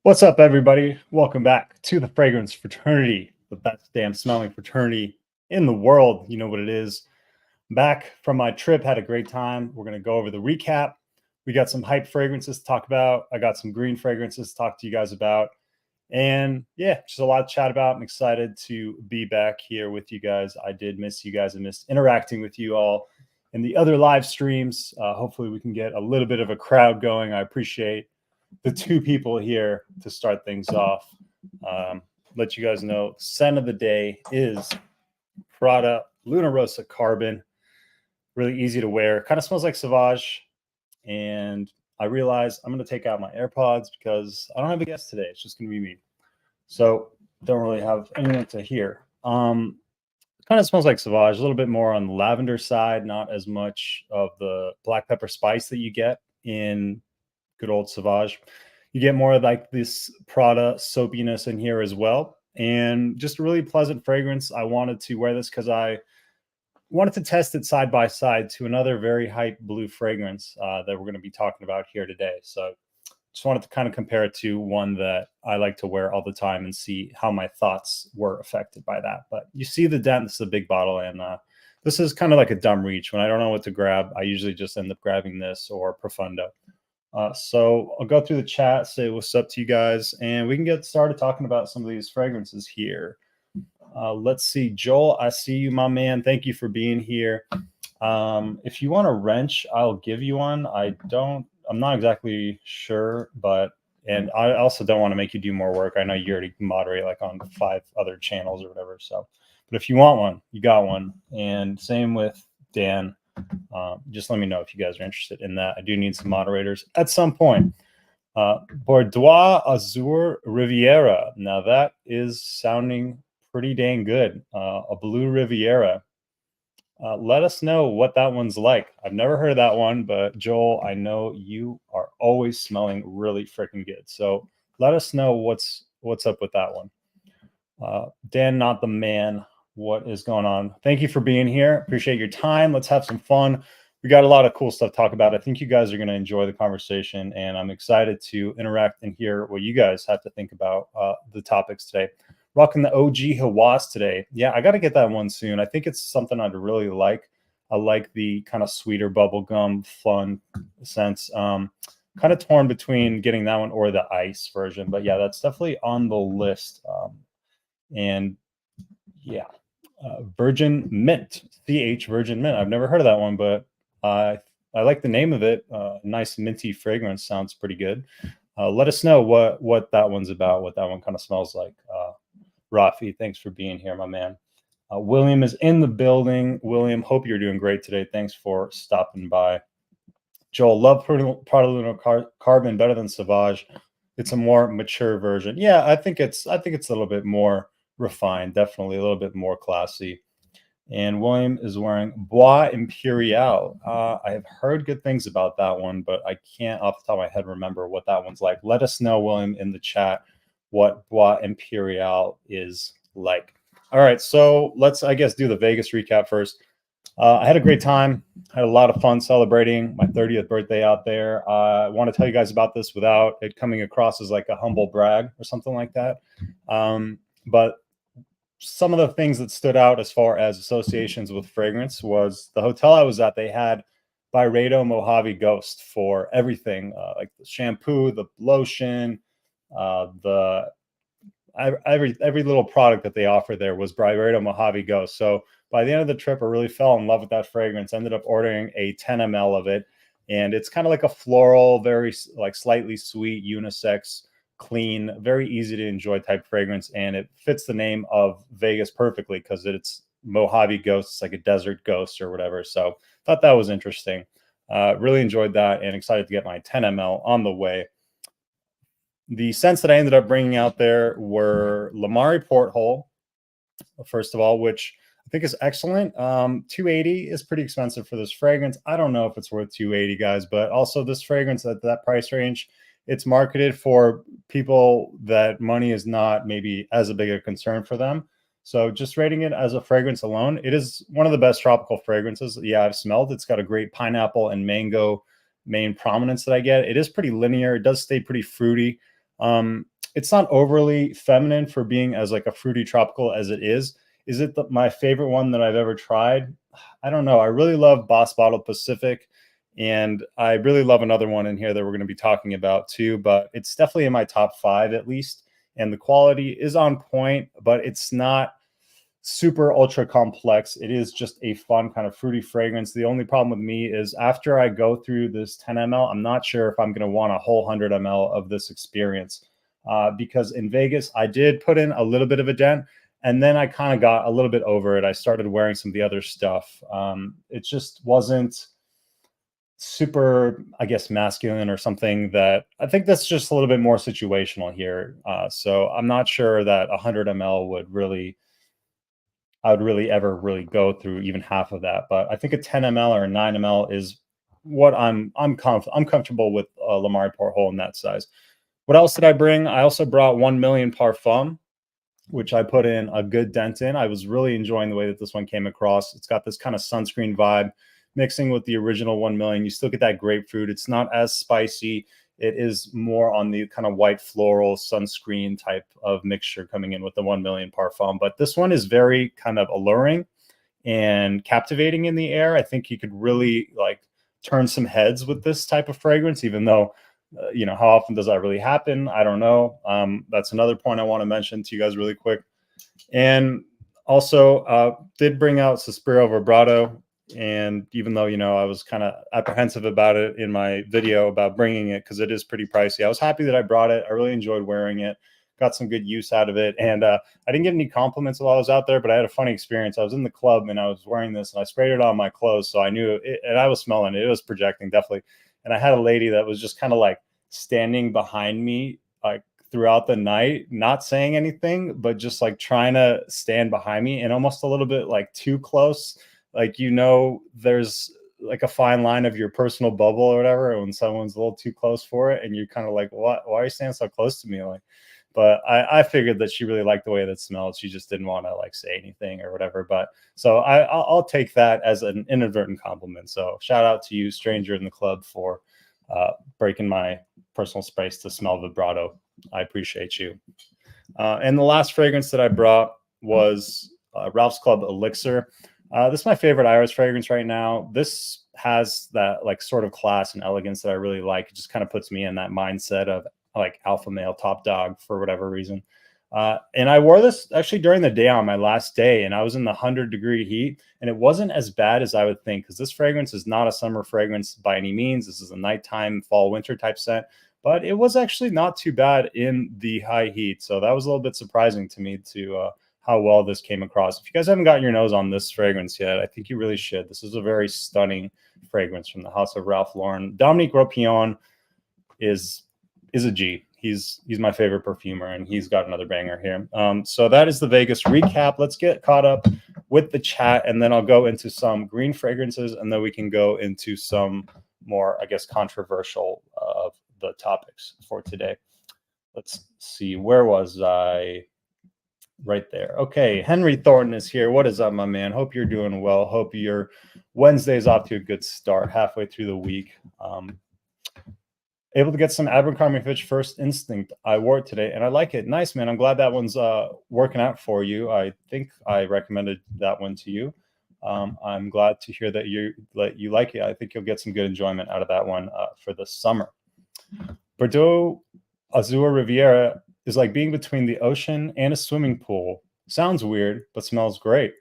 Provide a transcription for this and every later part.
What's up, everybody? Welcome back to the Fragrance Fraternity, the best damn smelling fraternity in the world. You know what it is. Back from my trip, had a great time. We're going to go over the recap. We got some hype fragrances to talk about. I got some green fragrances to talk to you guys about. And yeah, just a lot to chat about. I'm excited to be back here with you guys. I did miss you guys and missed interacting with you all in the other live streams. Hopefully we can get a little bit of a crowd going. I appreciate the two people here to start things off. Let you guys know, scent of the day is Prada Luna Rosa Carbon. Really easy to wear. Kind of smells like Sauvage. And I realized I'm going to take out my AirPods because I don't have a guest today. It's just going to be me. So don't really have anyone to hear. Kind of smells like Sauvage, a little bit more on the lavender side, not as much of the black pepper spice that you get in good old Sauvage. You get more of like this Prada soapiness in here as well. And just a really pleasant fragrance. I wanted to wear this because I wanted to test it side by side to another very hype blue fragrance that we're going to be talking about here today. So just wanted to kind of compare it to one that I like to wear all the time and see how my thoughts were affected by that. But you see the dent, this is a big bottle, and this is kind of like a dumb reach. When I don't know what to grab, I usually just end up grabbing this or Profundo. So I'll go through the chat, say what's up to you guys, and we can get started talking about some of these fragrances here. Let's see. Joel, I see you, my man. Thank you for being here. If you want a wrench, I'll give you one. I'm not exactly sure, and I also don't want to make you do more work. I know you already moderate like on 5 other channels or whatever. So, but if you want one, you got one. And same with Dan. Just let me know if you guys are interested in that. I do need some moderators at some point. Bordeaux Azur Riviera. Now that is sounding pretty dang good. A blue Riviera. Let us know what that one's like. I've never heard of that one, but Joel, I know you are always smelling really freaking good. So let us know what's up with that one. Dan, not the man. What is going on? Thank you for being here. Appreciate your time. Let's have some fun. We got a lot of cool stuff to talk about. I think you guys are going to enjoy the conversation, and I'm excited to interact and hear what you guys have to think about the topics today. Rocking the OG Hawas today. Yeah, I got to get that one soon. I think it's something I'd really like. I like the kind of sweeter bubblegum fun sense. Kind of torn between getting that one or the ice version. But yeah, that's definitely on the list. And yeah. Virgin Mint, CH Virgin Mint. I've never heard of that one, but I like the name of it. Nice minty fragrance, sounds pretty good. Let us know what that one's about, what that one kind of smells like. Rafi, thanks for being here, my man. William is in the building. William, hope you're doing great today. Thanks for stopping by. Joel, love Prada Luna Carbon better than Sauvage. It's a more mature version. Yeah, I think it's a little bit more refined, definitely a little bit more classy. And William is wearing Bois Imperial. I have heard good things about that one, but I can't off the top of my head remember what that one's like. Let us know, William, in the chat what Bois Imperial is like. All right, so let's, I guess, do the Vegas recap first. I had a great time. Had a lot of fun celebrating my 30th birthday out there. I want to tell you guys about this without it coming across as like a humble brag or something like that. But some of the things that stood out as far as associations with fragrance was the hotel I was at. They had Byredo Mojave Ghost for everything, like the shampoo, the lotion, every little product that they offered there was Byredo Mojave Ghost. So by the end of the trip, I really fell in love with that fragrance. Ended up ordering a 10 ml of it, and it's kind of like a floral, very like slightly sweet, unisex, clean, very easy to enjoy type fragrance, and it fits the name of Vegas perfectly because it's Mojave Ghost. It's like a desert ghost or whatever. So thought that was interesting. Really enjoyed that, and excited to get my 10 ml on the way. The scents that I ended up bringing out there were Lamari Porthole, first of all, which I think is excellent. $280 is pretty expensive for this fragrance. I don't know if it's worth $280, guys, but also this fragrance at that price range, it's marketed for people that money is not maybe as a big a concern for them. So just rating it as a fragrance alone, it is one of the best tropical fragrances I've smelled. It's got a great pineapple and mango main prominence that I get. It is pretty linear. It does stay pretty fruity. it's not overly feminine for being as like a fruity tropical as it is. Is it my favorite one that I've ever tried? I don't know. I really love Boss Bottle Pacific, and I really love another one in here that we're going to be talking about too, but it's definitely in my top 5 at least. And the quality is on point, but it's not super ultra complex. It is just a fun kind of fruity fragrance. The only problem with me is after I go through this 10 ml, I'm not sure if I'm going to want a whole 100 ml of this experience, because in Vegas, I did put in a little bit of a dent, and then I kind of got a little bit over it. I started wearing some of the other stuff. It just wasn't super, I guess, masculine or something. That I think that's just a little bit more situational here. So I'm not sure that 100 ml would really, I would really ever really go through even half of that. But I think a 10 ml or a 9 ml is what I'm comfortable with Lamari Porthole in that size. What else did I bring? I also brought 1 million Parfum, which I put in a good dent in. I was really enjoying the way that this one came across. It's got this kind of sunscreen vibe mixing with the original 1 million. You still get that grapefruit. It's not as spicy. It is more on the kind of white floral sunscreen type of mixture coming in with the 1 million Parfum. But this one is very kind of alluring and captivating in the air. I think you could really like turn some heads with this type of fragrance, even though how often does that really happen? I don't know. That's another point I want to mention to you guys really quick. And also did bring out Suspiro Vibrato. And even though, I was kind of apprehensive about it in my video about bringing it, because it is pretty pricey, I was happy that I brought it. I really enjoyed wearing it. Got some good use out of it. And I didn't get any compliments while I was out there, but I had a funny experience. I was in the club and I was wearing this and I sprayed it on my clothes. So I knew it, and I was smelling it. It was projecting, definitely. And I had a lady that was just kind of like standing behind me, like throughout the night, not saying anything, but just like trying to stand behind me and almost a little bit like too close. Like, there's like a fine line of your personal bubble or whatever. When someone's a little too close for it and you're kind of like, what, why are you standing so close to me? Like, but I figured that she really liked the way that smelled. She just didn't want to like say anything or whatever. But so I'll take that as an inadvertent compliment. So shout out to you, stranger in the club, for breaking my personal space to smell vibrato. I appreciate you. And the last fragrance that I brought was Ralph's Club Elixir. This is my favorite Iris fragrance right now. This has that like sort of class and elegance that I really like. It just kind of puts me in that mindset of like alpha male top dog for whatever reason. And I wore this actually during the day on my last day, and I was in the 100-degree heat, and it wasn't as bad as I would think, because this fragrance is not a summer fragrance by any means. This is a nighttime fall winter type scent, but it was actually not too bad in the high heat. So that was a little bit surprising to me to how well this came across. If you guys haven't gotten your nose on this fragrance yet, I think you really should. This is a very stunning fragrance from the house of Ralph Lauren. Dominique Ropillon is a G. He's my favorite perfumer, and he's got another banger here. So that is the Vegas recap. Let's get caught up with the chat, and then I'll go into some green fragrances, and then we can go into some more, I guess, controversial of the topics for today. Let's see. Where was I? Right there. Okay, Henry Thornton is here. What is up, my man? Hope you're doing well. Hope your Wednesday's off to a good start halfway through the week. Able to get some Abercrombie & Fitch First Instinct. I wore it today, and I like it. Nice, man. I'm glad that one's working out for you. I think I recommended that one to you. I'm glad to hear that you like it. I think you'll get some good enjoyment out of that one for the summer. Bordeaux Azur Riviera is like being between the ocean and a swimming pool. Sounds weird, but smells great.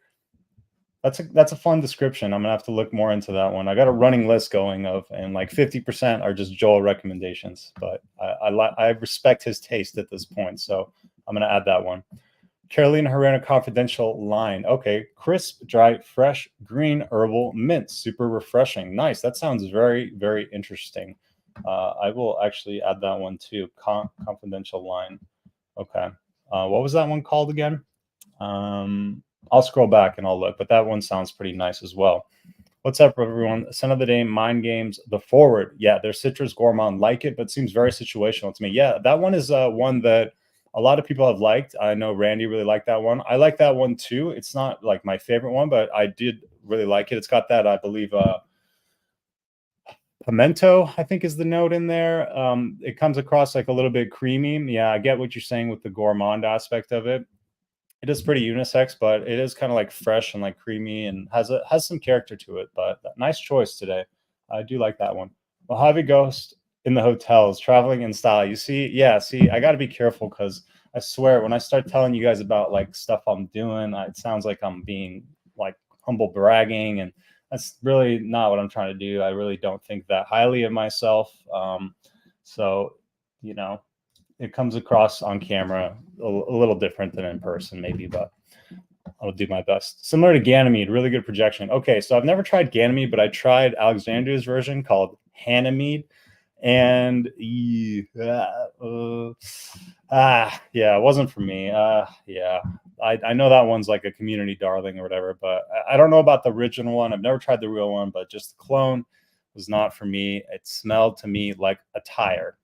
That's a fun description. I'm gonna have to look more into that one. I got a running list going of, and like 50% are just Joel recommendations, but I respect his taste at this point, so I'm gonna add that one. Carolina Herrera Confidential line. Okay, crisp, dry, fresh, green, herbal, mint, super refreshing. Nice. That sounds very, very interesting. I will actually add that one too. Confidential line. Okay. What was that one called again? I'll scroll back and I'll look, but that one sounds pretty nice as well. What's up, everyone? Scent of the day, Mind Games, The Forward. Yeah, their citrus gourmand, like it, but seems very situational to me. Yeah, that one is one that a lot of people have liked. I know Randy really liked that one. I like that one too. It's not like my favorite one, but I did really like it. It's got that, I believe, Pimento, I think, is the note in there. It comes across like a little bit creamy. Yeah, I get what you're saying with the gourmand aspect of it. It is pretty unisex, but it is kind of like fresh and like creamy and has some character to it. But nice choice today. I do like that one. Mojave Ghost in the hotels, traveling in style. You see, yeah, see, I got to be careful because I swear when I start telling you guys about like stuff I'm doing, it sounds like I'm being like humble bragging, and that's really not what I'm trying to do. I really don't think that highly of myself. So, you know, it comes across on camera a little different than in person, maybe, but I'll do my best. Similar to Ganymede, really good projection. Okay, so I've never tried Ganymede, but I tried Alexandria's version called Hanamede, and yeah, it wasn't for me. Yeah, I know that one's like a community darling or whatever, but I don't know about the original one. I've never tried the real one, but just the clone was not for me. It smelled to me like a tire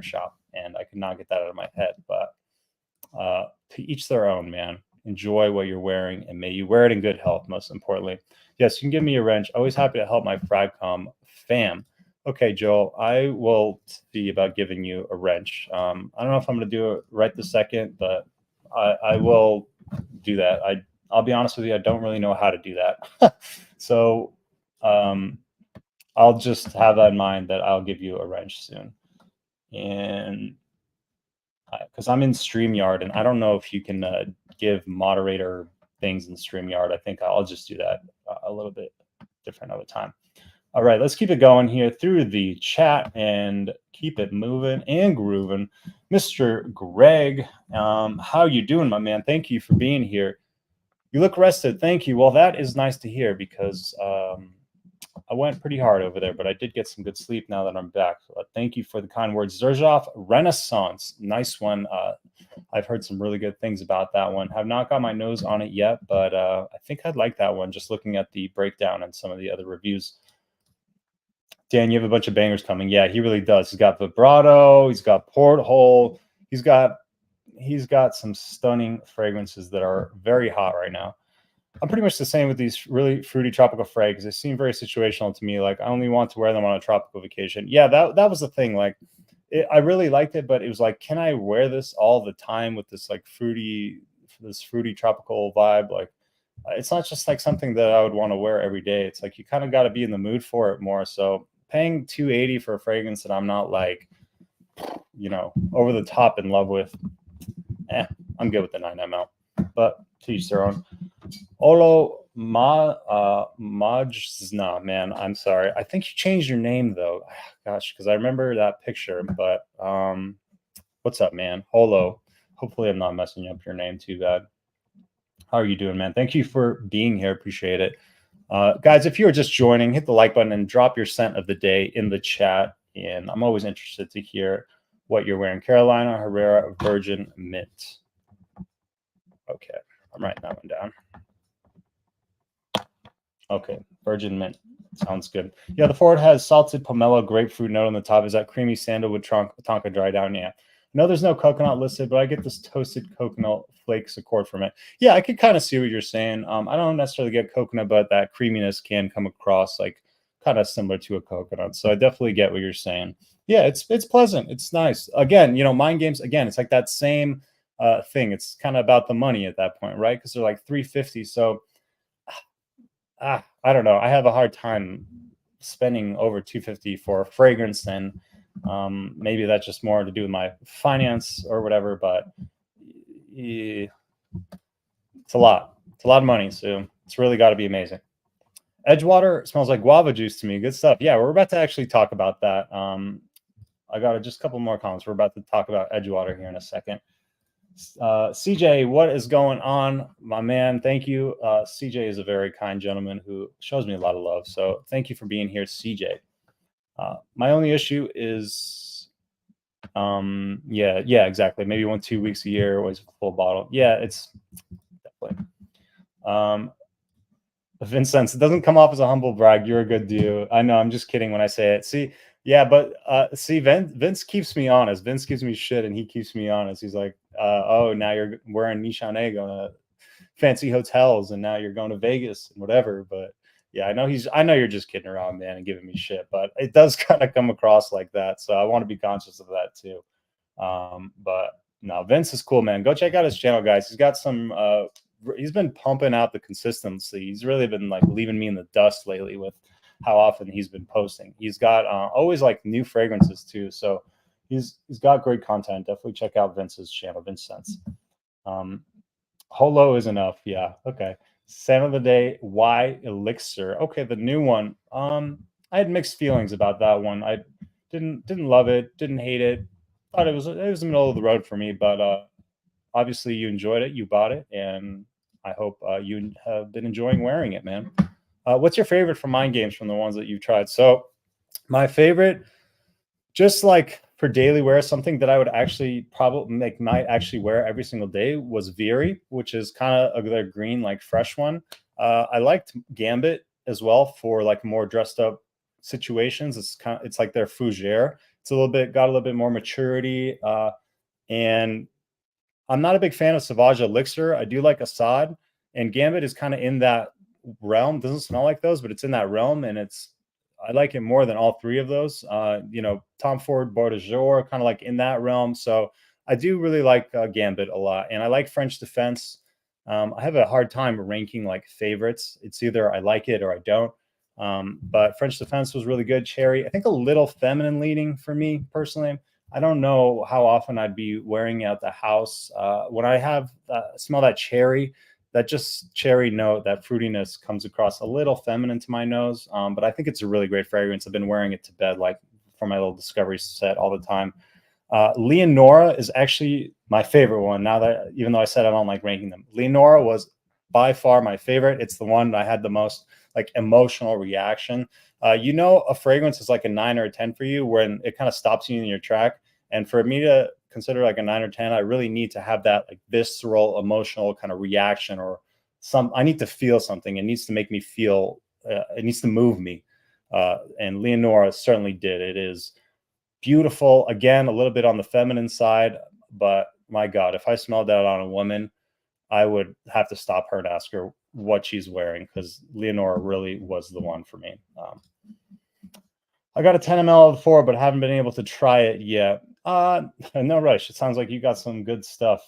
shop, and I could not get that out of my head. But to each their own, man. Enjoy what you're wearing, and may you wear it in good health, most importantly. Yes, you can give me a wrench. Always happy to help my Fragcom fam. Okay, Joel, I will see about giving you a wrench. I don't know if I'm going to do it right this second, but I will do that. I'll be honest with you, I don't really know how to do that. So I'll just have that in mind that I'll give you a wrench soon. And because I'm in StreamYard, and I don't know if you can give moderator things in StreamYard. I think I'll just do that a little bit different of a time. All right, let's keep it going here through the chat and keep it moving and grooving. Mr. Greg, how you doing, my man? Thank you for being here. You look rested. Thank you. Well, that is nice to hear because I went pretty hard over there, but I did get some good sleep now that I'm back. Thank you for the kind words. Zerzhov Renaissance. Nice one. I've heard some really good things about that one. Have not got my nose on it yet, but I think I'd like that one just looking at the breakdown and some of the other reviews. Dan, you have a bunch of bangers coming. Yeah, he really does. He's got vibrato. He's got porthole. He's got some stunning fragrances that are very hot right now. I'm pretty much the same with these really fruity tropical frags. They seem very situational to me. Like I only want to wear them on a tropical vacation. Yeah, that was the thing. Like I really liked it, but it was like, can I wear this all the time with this like fruity tropical vibe? Like it's not just like something that I would want to wear every day. It's like you kind of got to be in the mood for it more. So paying $280 for a fragrance that I'm not like, over the top in love with, I'm good with the 9 ml. But to each their own. Olo Majzna, man, I'm sorry. I think you changed your name though. Gosh, because I remember that picture. But what's up, man? Holo. Hopefully, I'm not messing up your name too bad. How are you doing, man? Thank you for being here. Appreciate it. Guys, if you are just joining, hit the like button and drop your scent of the day in the chat. And I'm always interested to hear what you're wearing. Carolina Herrera Virgin Mint. Okay, I'm writing that one down. Okay, Virgin Mint. Sounds good. Yeah, the Ford has salted pomelo grapefruit note on the top. Is that creamy sandalwood tonka dry down? Yeah. No, there's no coconut listed, but I get this toasted coconut flakes accord from it. Yeah, I could kind of see what you're saying. I don't necessarily get coconut, but that creaminess can come across like kind of similar to a coconut. So I definitely get what you're saying. Yeah, it's pleasant. It's nice. Again, mind games. Again, it's like that same thing. It's kind of about the money at that point, right? Because they're like $350. So I don't know. I have a hard time spending over $250 for a fragrance, and maybe that's just more to do with my finance or whatever. But it's a lot. It's a lot of money, so it's really got to be amazing. Edgewater smells like guava juice to me. Good stuff. Yeah, we're about to actually talk about that. I got just a couple more comments. We're about to talk about Edgewater here in a second. CJ, what is going on, my man? Thank you. CJ is a very kind gentleman who shows me a lot of love. So thank you for being here, CJ. My only issue is, yeah, exactly. Maybe 1-2 weeks a year, always a full bottle. Yeah, it's definitely. Vincent, it doesn't come off as a humble brag. You're a good dude. I know. I'm just kidding when I say it. See, yeah, but see, Vince keeps me honest. Vince gives me shit, and he keeps me honest. He's like, oh, now you're wearing Nishane, going to fancy hotels, and now you're going to Vegas and whatever. But Yeah, I know you're just kidding around, man, and giving me shit, but it does kind of come across like that. So I want to be conscious of that too. But no, Vince is cool, man. Go check out his channel, guys. He's got some he's been pumping out the consistency. He's really been like leaving me in the dust lately with how often he's been posting. He's got always like new fragrances too. So he's got great content. Definitely check out Vince's channel, Vince Sense. Holo is enough. Yeah. Okay. Scent of the day, Y Elixir. Okay, the new one. I had mixed feelings about that one. I didn't love it, didn't hate it. Thought it was the middle of the road for me, but obviously you enjoyed it, you bought it, and I hope you have been enjoying wearing it, man. What's your favorite from Mind Games from the ones that you've tried? So my favorite, just like for daily wear, something that I would actually probably might actually wear every single day was Veery, which is kind of their green, like fresh one. I liked Gambit as well for like more dressed up situations. It's like their fougere. It's got a little bit more maturity. And I'm not a big fan of Sauvage Elixir. I do like Assad, and Gambit is kind of in that realm. Doesn't smell like those, but it's in that realm, and I like it more than all three of those. Tom Ford, Bordejor, kind of like in that realm. So I do really like Gambit a lot, and I like French Defense. I have a hard time ranking like favorites. It's either I like it or I don't. But French Defense was really good. Cherry, I think a little feminine leaning for me personally. I don't know how often I'd be wearing it at the house. When I have smell that cherry, that just cherry note, that fruitiness comes across a little feminine to my nose. But I think it's a really great fragrance. I've been wearing it to bed, like for my little discovery set all the time. Leonora is actually my favorite one. Now that, even though I said I don't like ranking them, Leonora was by far my favorite. It's the one I had the most like emotional reaction. A fragrance is like a 9 or a 10 for you when it kind of stops you in your track. And for me to consider like a 9 or 10, I really need to have that like visceral, emotional kind of reaction, or I need to feel something. It needs to make me feel, it needs to move me. And Leonora certainly did. It is beautiful. Again, a little bit on the feminine side, but my God, if I smelled that on a woman, I would have to stop her and ask her what she's wearing, because Leonora really was the one for me. I got a 10 ml before, but haven't been able to try it yet. No rush. It sounds like you got some good stuff.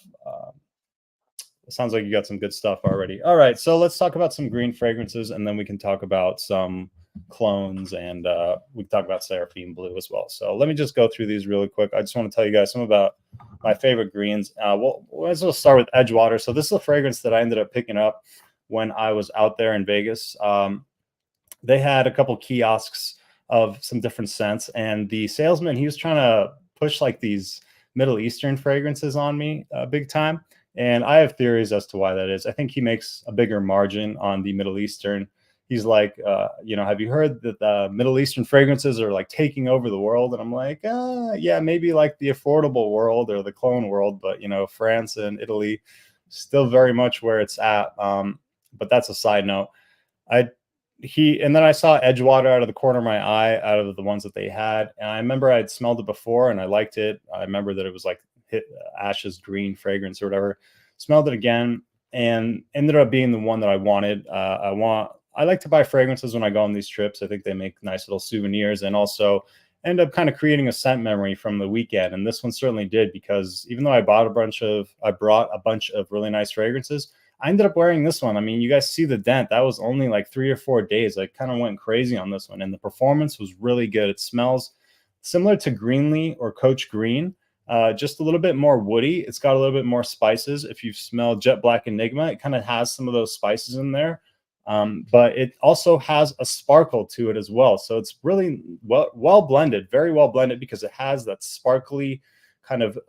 It sounds like you got some good stuff already. All right, so let's talk about some green fragrances, and then we can talk about some clones, and we can talk about Seraphine Blue as well. So let me just go through these really quick. I just want to tell you guys some about my favorite greens. We'll start with Edgewater. So this is a fragrance that I ended up picking up when I was out there in Vegas. They had a couple kiosks of some different scents, and the salesman, he was trying to push like these Middle Eastern fragrances on me big time. And I have theories as to why that is. I think he makes a bigger margin on the Middle Eastern. He's like, have you heard that the Middle Eastern fragrances are like taking over the world? And I'm like, yeah, maybe like the affordable world or the clone world, but France and Italy still very much where it's at. But that's a side note. And then I saw Edgewater out of the corner of my eye, out of the ones that they had. And I remember I'd smelled it before and I liked it. I remember that it was like Ash's green fragrance or whatever. Smelled it again and ended up being the one that I wanted. I like to buy fragrances when I go on these trips. I think they make nice little souvenirs, and also end up kind of creating a scent memory from the weekend. And this one certainly did, because even though I brought a bunch of really nice fragrances, I ended up wearing this one. I mean, you guys see the dent. That was only like 3 or 4 days. I kind of went crazy on this one, and the performance was really good. It smells similar to Greenlee or Coach Green, just a little bit more woody. It's got a little bit more spices. If you've smelled Jet Black Enigma, it kind of has some of those spices in there. But it also has a sparkle to it as well. So it's really well blended, very well blended, because it has that sparkly kind of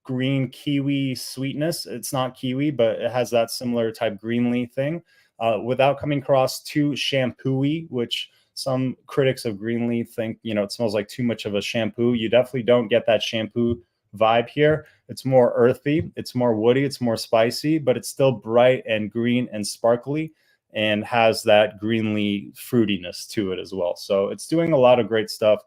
green kiwi sweetness. It's not kiwi, but it has that similar type Greenlee thing without coming across too shampoo-y, which some critics of Greenlee think, it smells like too much of a shampoo. You definitely don't get that shampoo vibe here. It's more earthy, it's more woody, it's more spicy, but it's still bright and green and sparkly, and has that Greenlee fruitiness to it as well. So it's doing a lot of great stuff.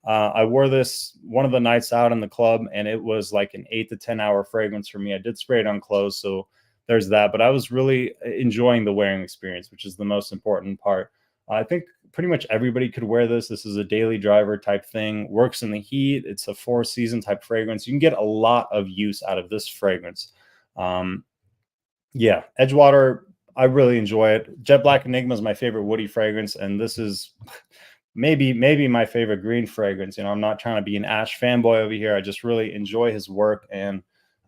I wore this one of the nights out in the club, and it was like an 8 to 10 hour fragrance for me. I did spray it on clothes, so there's that. But I was really enjoying the wearing experience, which is the most important part. I think pretty much everybody could wear this. This is a daily driver type thing, works in the heat. It's a 4-season type fragrance. You can get a lot of use out of this fragrance. Yeah, Edgewater, I really enjoy it. Jet Black Enigma is my favorite woody fragrance, and this is maybe my favorite green fragrance. I'm not trying to be an Ash fanboy over here. I just really enjoy his work, and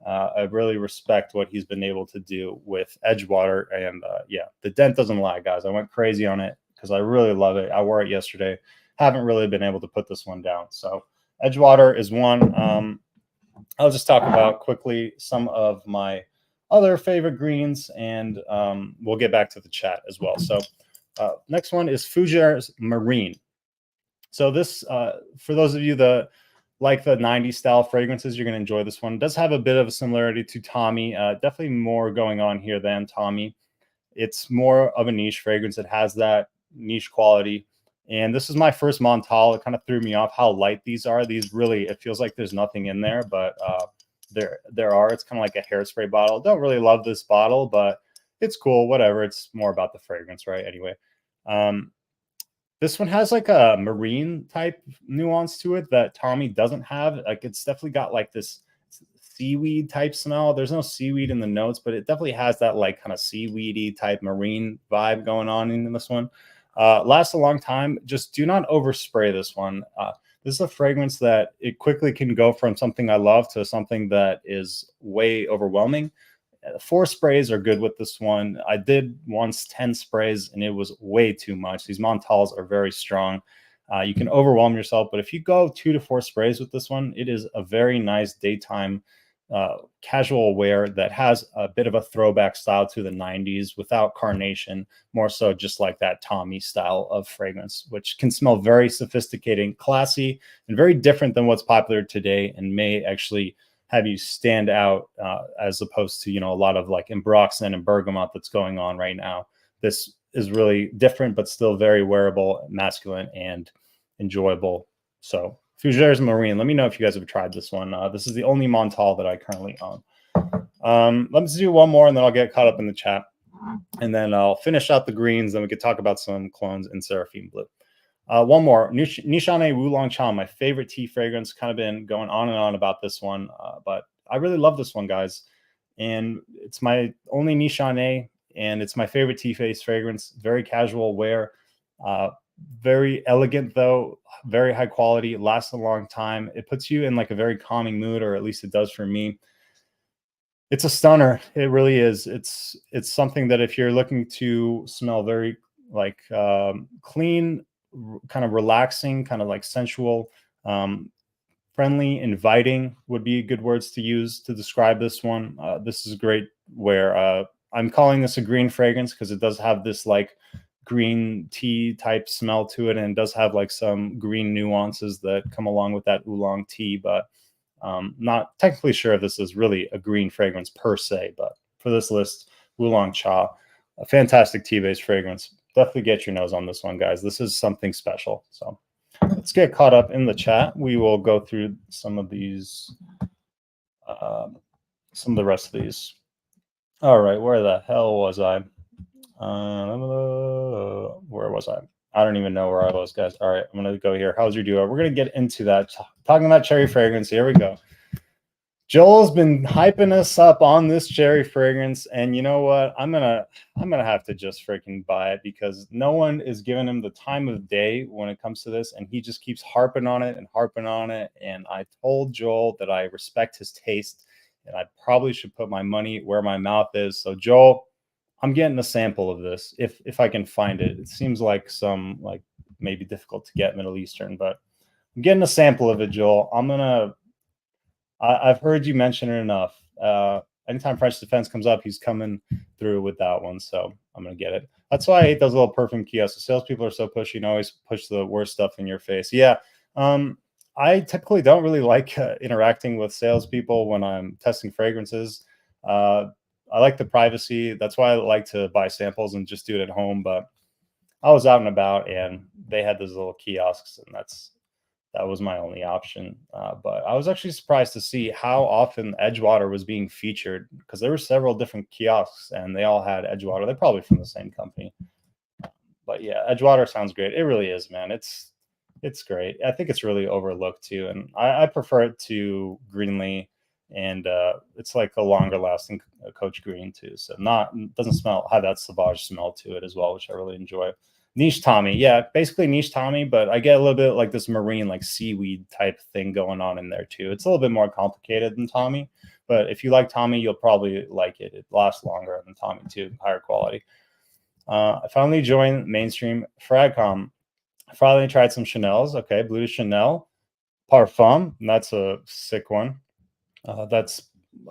I really respect what he's been able to do with Edgewater. And yeah, the dent doesn't lie, guys. I went crazy on it because I really love it. I wore it yesterday. Haven't really been able to put this one down. So Edgewater is one. I'll just talk about quickly some of my other favorite greens, and we'll get back to the chat as well. So next one is Fougères Marine. So this, for those of you that like the 90s style fragrances, you're going to enjoy this one. It does have a bit of a similarity to Tommy. Definitely more going on here than Tommy. It's more of a niche fragrance. It has that niche quality. And this is my first Montal. It kind of threw me off how light these are. These really, it feels like there's nothing in there, but there are. It's kind of like a hairspray bottle. Don't really love this bottle, but it's cool. Whatever. It's more about the fragrance, right? Anyway, this one has like a marine type nuance to it that Tommy doesn't have. Like it's definitely got like this seaweed type smell. There's no seaweed in the notes, but it definitely has that like kind of seaweedy type marine vibe going on in this one. Lasts a long time. Just do not overspray this one. This is a fragrance that it quickly can go from something I love to something that is way overwhelming. 4 sprays are good with this one. I did once 10 sprays and it was way too much. These Montals are very strong. You can overwhelm yourself, but if you go 2 to 4 sprays with this one, it is a very nice daytime casual wear that has a bit of a throwback style to the 90s without carnation, more so just like that Tommy style of fragrance, which can smell very sophisticated, classy, and very different than what's popular today, and may actually have you stand out as opposed to, a lot of like Ambroxan and Bergamot that's going on right now. This is really different, but still very wearable, masculine, and enjoyable. So Fougères Marine. Let me know if you guys have tried this one. This is the only Montal that I currently own. Let's do one more, and then I'll get caught up in the chat. And then I'll finish out the greens, then we could talk about some clones in Seraphim Blue. One more, Nishane Wulong Cha, my favorite tea fragrance. Kind of been going on and on about this one, but I really love this one, guys. And it's my only Nishane, and it's my favorite tea face fragrance. Very casual wear. Very elegant though, very high quality, lasts a long time. It puts you in like a very calming mood, or at least it does for me. It's a stunner. It really is. It's something that if you're looking to smell very like clean, kind of relaxing, kind of like sensual, friendly, inviting would be good words to use to describe this one. This is great where I'm calling this a green fragrance because it does have this like green tea type smell to it, and it does have like some green nuances that come along with that oolong tea, but not technically sure if this is really a green fragrance per se. But for this list, Oolong Cha, a fantastic tea-based fragrance. Definitely get your nose on this one, guys. This is something special. So let's get caught up in the chat. We will go through some of these, some of the rest of these. All right, where the hell was I? Where was I? I don't even know where I was, guys. All right, I'm going to go here. How's your duo? We're going to get into that. Talking about cherry fragrance. Here we go. Joel's been hyping us up on this cherry fragrance, and you know what? I'm gonna have to just freaking buy it because no one is giving him the time of day when it comes to this, and he just keeps harping on it and harping on it. And I told Joel that I respect his taste, and I probably should put my money where my mouth is. So Joel, I'm getting a sample of this if I can find it. It seems like some like maybe difficult to get Middle Eastern, but I'm getting a sample of it, Joel. I've heard you mention it enough. Anytime French Defense comes up, he's coming through with that one. So I'm going to get it. That's why I hate those little perfume kiosks. The salespeople are so pushy and always push the worst stuff in your face. Yeah. I typically don't really like interacting with salespeople when I'm testing fragrances. I like the privacy. That's why I like to buy samples and just do it at home. But I was out and about and they had those little kiosks, and that's that was my only option. But I was actually surprised to see how often Edgewater was being featured, because there were several different kiosks and they all had Edgewater. They're probably from the same company. But yeah, Edgewater sounds great. It really is, man. It's great. I think it's really overlooked too, and I prefer it to Greenlee, and it's like a longer lasting Coach Green too. So not doesn't smell have that Sauvage smell to it as well, which I really enjoy. Niche Tommy, yeah, basically niche Tommy, but I get a little bit like this marine, like seaweed type thing going on in there too. It's a little bit more complicated than Tommy, but if you like Tommy, you'll probably like it. It lasts longer than Tommy too, higher quality. I finally joined mainstream Fragcom. I finally tried some Chanel's. Okay, Blue de Chanel Parfum. That's a sick one. That's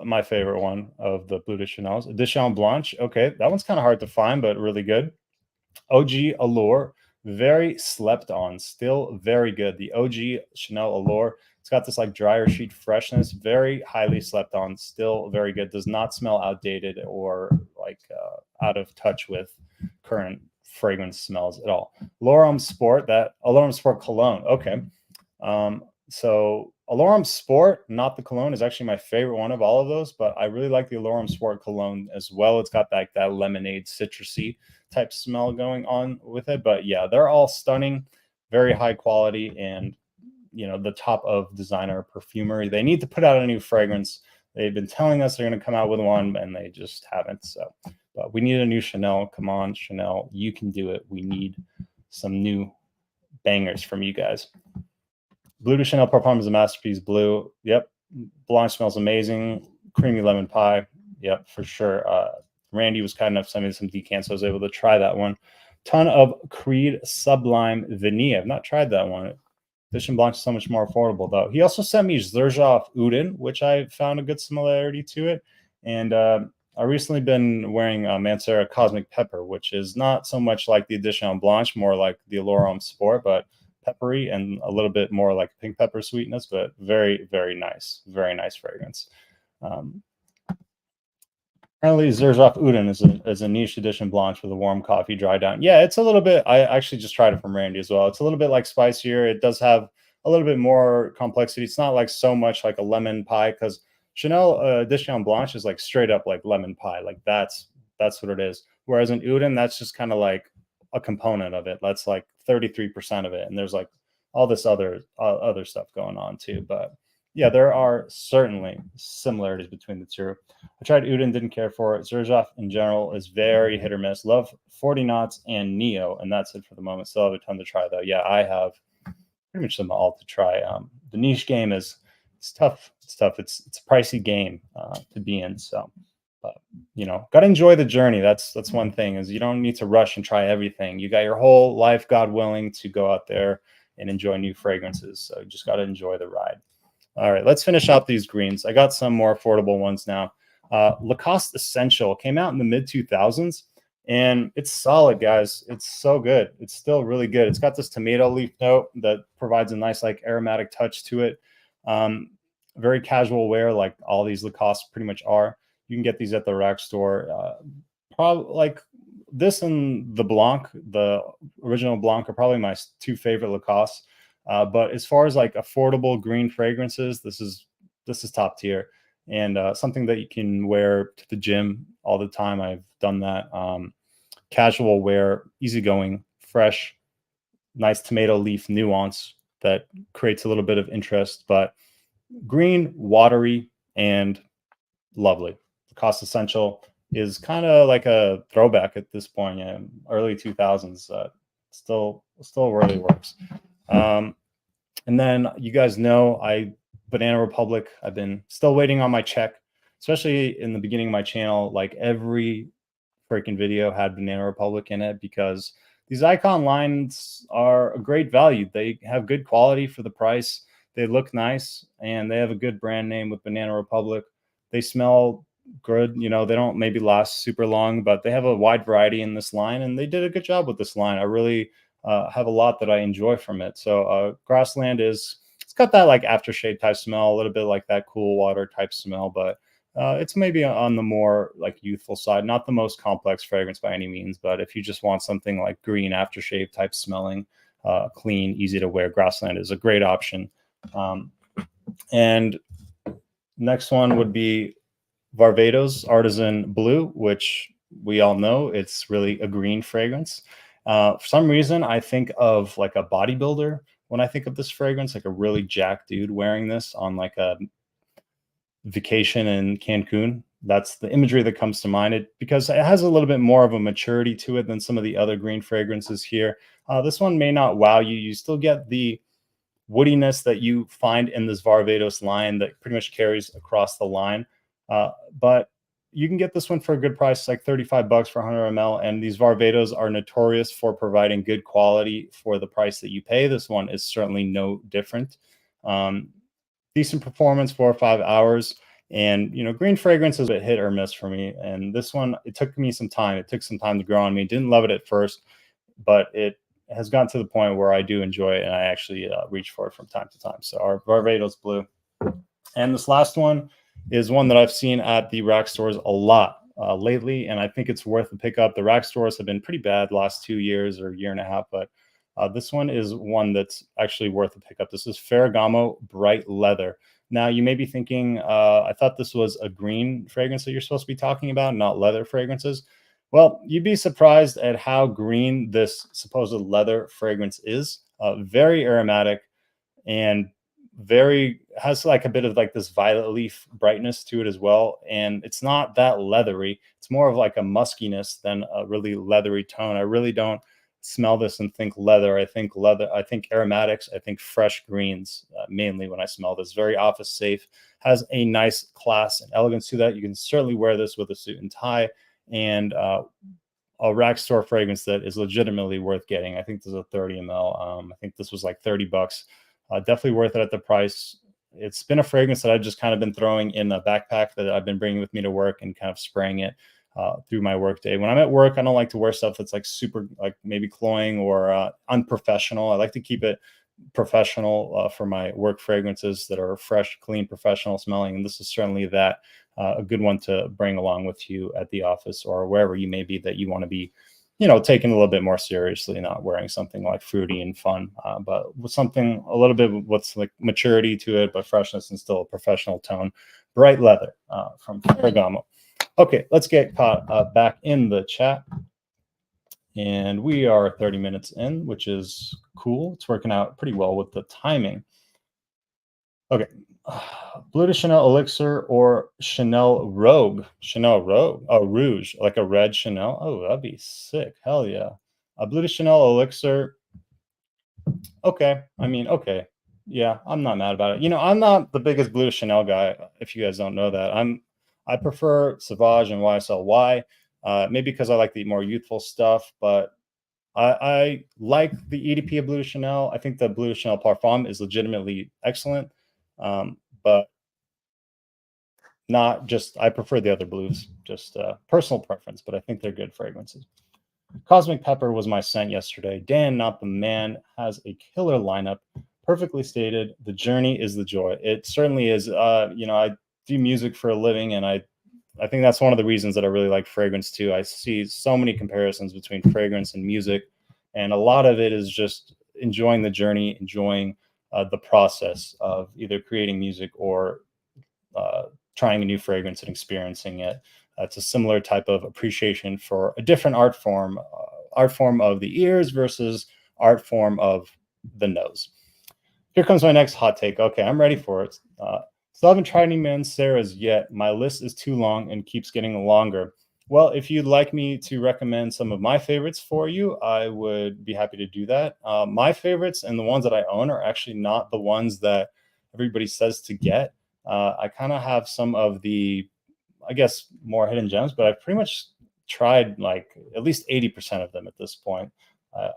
my favorite one of the Blue de Chanel's. Edition Blanche. Okay, that one's kind of hard to find, but really good. OG Allure. Very slept on. Still very good. The OG Chanel Allure. It's got this like dryer sheet freshness. Very highly slept on. Still very good. Does not smell outdated or like out of touch with current fragrance smells at all. L'Oreal Sport, that L'Oreal Sport cologne. Okay. So L'Oreal Sport, not the cologne, is actually my favorite one of all of those, but I really like the L'Oreal Sport cologne as well. It's got that lemonade citrusy type smell going on with it. But yeah, they're all stunning, very high quality, and the top of designer perfumery. They need to put out a new fragrance. They've been telling us they're going to come out with one, and they just haven't. So, but we need a new Chanel. Come on, Chanel, you can do it. We need some new bangers from you guys. Blue de Chanel Parfum is a masterpiece. Blue, yep. Blanche smells amazing. Creamy lemon pie, yep, for sure. Randy was kind enough to send me some decants, so I was able to try that one. Ton of Creed Sublime Vanilla. I've not tried that one. Edition Blanche is so much more affordable, though. He also sent me Xerjoff Udin, which I found a good similarity to it. And I've recently been wearing Mancera Cosmic Pepper, which is not so much like the Edition Blanche, more like the L'Oreal Sport, but peppery and a little bit more like pink pepper sweetness, but very, very nice fragrance. Apparently, Xerjoff Udin is a niche edition Blanche with a warm coffee dry down. Yeah, it's a little bit. I actually just tried it from Randy as well. It's a little bit like spicier. It does have a little bit more complexity. It's not like so much like a lemon pie, because Chanel Edition Blanche is like straight up like lemon pie. Like that's what it is. Whereas in Udin, that's just kind of like a component of it. That's like 33% of it, and there's like all this other stuff going on too. But yeah, there are certainly similarities between the two. I tried Udin, didn't care for it. Xerjoff in general is very hit or miss. Love 40 Knots and Neo, and that's it for the moment. Still have a ton to try though. Yeah, I have pretty much them all to try. The niche game it's tough. It's tough. It's a pricey game to be in. So, but got to enjoy the journey. That's one thing, is you don't need to rush and try everything. You got your whole life, God willing, to go out there and enjoy new fragrances. So you just got to enjoy the ride. All right, let's finish out these greens. I got some more affordable ones now. Lacoste Essential came out in the mid-2000s, and it's solid, guys. It's so good. It's still really good. It's got this tomato leaf note that provides a nice like aromatic touch to it. Very casual wear, like all these Lacoste pretty much are. You can get these at the rack store. Probably like this and the Blanc, the original Blanc, are probably my two favorite Lacoste. But as far as like affordable green fragrances, this is top tier, and something that you can wear to the gym all the time. I've done that. Casual wear, easygoing, fresh, nice tomato leaf nuance that creates a little bit of interest, but green, watery, and lovely. Cost Essential is kind of like a throwback at this point. Yeah, early 2000s. Still really works. And then you guys know Banana Republic, I've been still waiting on my check, especially in the beginning of my channel. Like every freaking video had Banana Republic in it, because these icon lines are a great value. They have good quality for the price. They look nice, and they have a good brand name with Banana Republic. They smell good. They don't maybe last super long, but they have a wide variety in this line, and they did a good job with this line. I really have a lot that I enjoy from it. So Grassland it's got that like aftershave type smell, a little bit like that cool water type smell, but it's maybe on the more like youthful side, not the most complex fragrance by any means. But if you just want something like green aftershave type smelling, clean, easy to wear grassland is a great option. And next one would be Varvatos Artisan Blue, which we all know it's really a green fragrance. For some reason, I think of like a bodybuilder when I think of this fragrance, like a really jacked dude wearing this on like a vacation in Cancun. That's the imagery that comes to mind. Because it has a little bit more of a maturity to it than some of the other green fragrances here. This one may not wow you. You still get the woodiness that you find in this Varvatos line that pretty much carries across the line. But you can get this one for a good price, like $35 for 100 ml. And these Varvatos are notorious for providing good quality for the price that you pay. This one is certainly no different. Decent performance, 4 or 5 hours. And, green fragrance is a hit or miss for me. And this one, it took me some time. It took some time to grow on me. Didn't love it at first, but it has gotten to the point where I do enjoy it, and I actually reach for it from time to time. So our Varvatos Blue. And this last one is one that I've seen at the rack stores a lot lately, and I think it's worth a pickup. The rack stores have been pretty bad the last 2 years or year and a half, but this one is one that's actually worth a pickup. This is Ferragamo Bright Leather. Now, you may be thinking, I thought this was a green fragrance that you're supposed to be talking about, not leather fragrances. Well, you'd be surprised at how green this supposed leather fragrance is. Very aromatic and has like a bit of like this violet leaf brightness to it as well. And it's not that leathery. It's more of like a muskiness than a really leathery tone. I really don't smell this and think leather. I think aromatics. I think fresh greens mainly when I smell this. Very office safe. Has a nice class and elegance to that. You can certainly wear this with a suit and tie. And a rack store fragrance that is legitimately worth getting. I think this is a 30 ml. I think this was like $30. Definitely worth it at the price. It's been a fragrance that I've just kind of been throwing in a backpack that I've been bringing with me to work and kind of spraying it through my work day. When I'm at work, I don't like to wear stuff that's like super, like maybe cloying or unprofessional. I like to keep it professional for my work fragrances that are fresh, clean, professional smelling. And this is certainly that. A good one to bring along with you at the office or wherever you may be that you want to be, taken a little bit more seriously, not wearing something like fruity and fun, but with something a little bit what's like maturity to it, but freshness and still a professional tone. Bright Leather from Ferragamo. Okay, let's get caught back in the chat. And we are 30 minutes in, which is cool. It's working out pretty well with the timing. Okay. Bleu de Chanel Elixir or Chanel Rogue? Chanel Rogue. Oh, Rouge, like a red Chanel. Oh, that'd be sick. Hell yeah. A Bleu de Chanel Elixir. Okay. I mean, okay. Yeah, I'm not mad about it. I'm not the biggest Bleu de Chanel guy, if you guys don't know that. I prefer Sauvage and YSL. Maybe because I like the more youthful stuff, but I like the EDP of Bleu de Chanel. I think the Bleu de Chanel Parfum is legitimately excellent. But not just, I prefer the other blues, just personal preference, but I think they're good fragrances. Cosmic Pepper was my scent yesterday. Dan, not the man, has a killer lineup. Perfectly stated. The journey is the joy. It certainly is. I do music for a living, and I think that's one of the reasons that I really like fragrance too. I see so many comparisons between fragrance and music, and a lot of it is just enjoying the journey, enjoying the process of either creating music or trying a new fragrance and experiencing it. It's a similar type of appreciation for a different art form of the ears versus art form of the nose. Here comes my next hot take. Okay, I'm ready for it. Still haven't tried any Mancera's yet. My list is too long and keeps getting longer. Well, if you'd like me to recommend some of my favorites for you, I would be happy to do that. My favorites and the ones that I own are actually not the ones that everybody says to get. I kind of have some of the, I guess, more hidden gems, but I've pretty much tried like at least 80% of them at this point.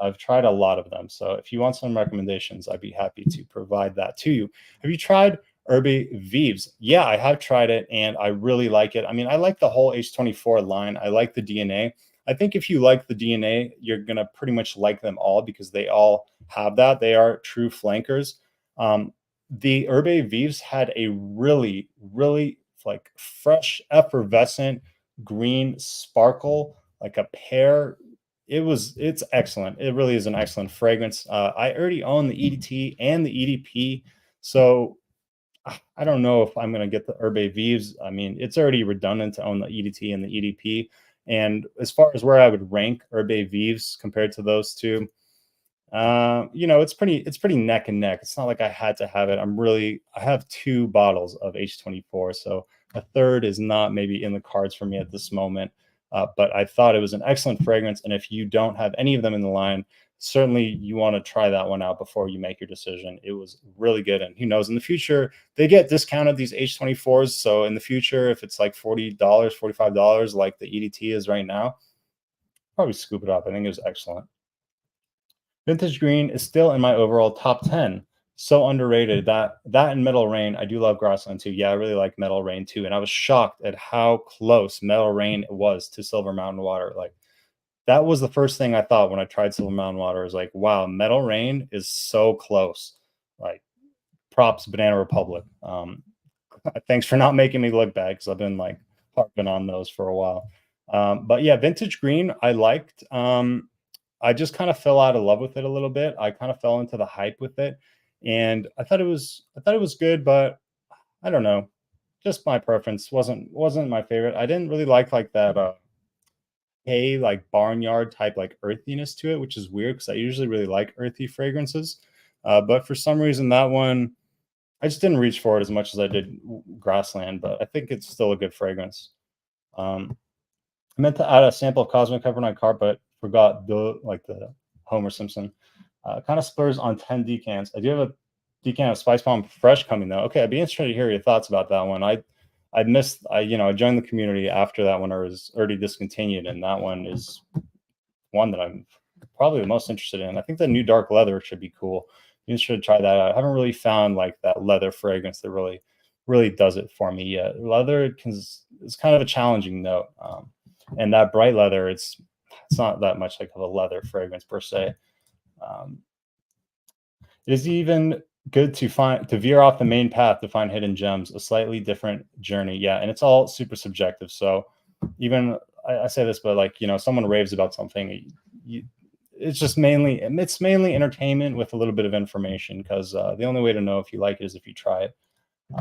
I've tried a lot of them. So if you want some recommendations, I'd be happy to provide that to you. Have you tried Herbe Vives? Yeah, I have tried it and I really like it. I mean, I like the whole H24 line. I like the DNA. I think if you like the DNA, you're going to pretty much like them all because they all have that. They are true flankers. The Herbe Vives had a really, really like fresh, effervescent green sparkle, like a pear it's excellent. It really is an excellent fragrance. I already own the EDT and the EDP, so I don't know if I'm going to get the Herbe Vives. I mean, it's already redundant to own the EDT and the EDP. And as far as where I would rank Herbe Vives compared to those two, it's pretty neck and neck. It's not like I had to have it. I have 2 bottles of H24, so a third is not maybe in the cards for me at this moment. But I thought it was an excellent fragrance, and if you don't have any of them in the line, certainly you want to try that one out before you make your decision. It was really good, and who knows, in the future they get discounted, these H24s. So in the future, if it's like $40, $45 like the EDT is right now, probably scoop it up. I think it was excellent. Vintage Green is still in my overall top 10. So underrated. That and Metal Rain. I do love Grassland too. Yeah, I really like Metal Rain too. And I was shocked at how close Metal Rain was to Silver Mountain Water. Like, that was the first thing I thought when I tried Silver Mountain Water. Is like, wow, Metal Rain is so close. Like, props Banana Republic. Thanks for not making me look bad, because I've been like harping on those for a while. But yeah, Vintage Green I liked. I just kind of fell out of love with it a little bit. I kind of fell into the hype with it, and I thought it was good, but I don't know. Just my preference wasn't my favorite. I didn't really like that hay, like barnyard type, like earthiness to it, which is weird because I usually really like earthy fragrances. But for some reason that one, I just didn't reach for it as much as I did Grassland, but I think it's still a good fragrance. I meant to add a sample of Cosmic Cover My Cart, but forgot the Homer Simpson. Kind of spurs on 10 decants. I do have a decant of Spice Bomb Fresh coming though. Okay, I'd be interested to hear your thoughts about that one. I joined the community after that one was already discontinued, and that one is one that I'm probably the most interested in. I think the new dark leather should be cool. You should try that out. I haven't really found like that leather fragrance that really does it for me yet. Leather is kind of a challenging note, and that bright leather, it's not that much like of a leather fragrance per se. It is even good to veer off the main path to find hidden gems, a slightly different journey. Yeah, and it's all super subjective. So even I say this, but like, someone raves about something, it's mainly entertainment with a little bit of information, because the only way to know if you like it is if you try it,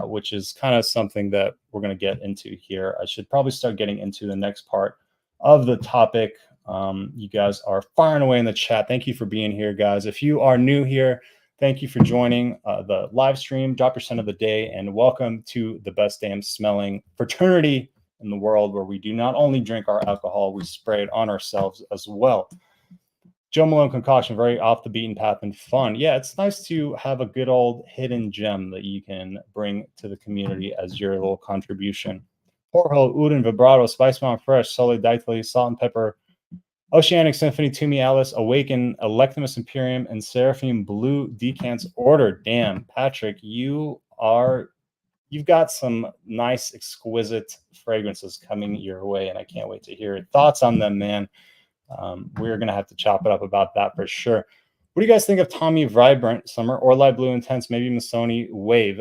which is kind of something that we're going to get into here. I should probably start getting into the next part of the topic. You guys are firing away in the chat. Thank you for being here, guys. If you are new here, thank you for joining the live stream. Drop your scent of the day, and welcome to the best damn smelling fraternity in the world, where we do not only drink our alcohol, we spray it on ourselves as well. Joe Malone Concoction, very off the beaten path and fun. Yeah, it's nice to have a good old hidden gem that you can bring to the community as your little contribution. Porho, Udon, Vibrato, Spice Bomb Fresh, Solid Daitli, Salt and Pepper, Oceanic Symphony, Toomey Alice, Awaken, Electimus Imperium, and Seraphim Blue decants ordered. Damn, Patrick, you've got some nice, exquisite fragrances coming your way, and I can't wait to hear your thoughts on them, man. We're going to have to chop it up about that for sure. What do you guys think of Tommy Vibrant Summer or Light Blue Intense, maybe Missoni Wave?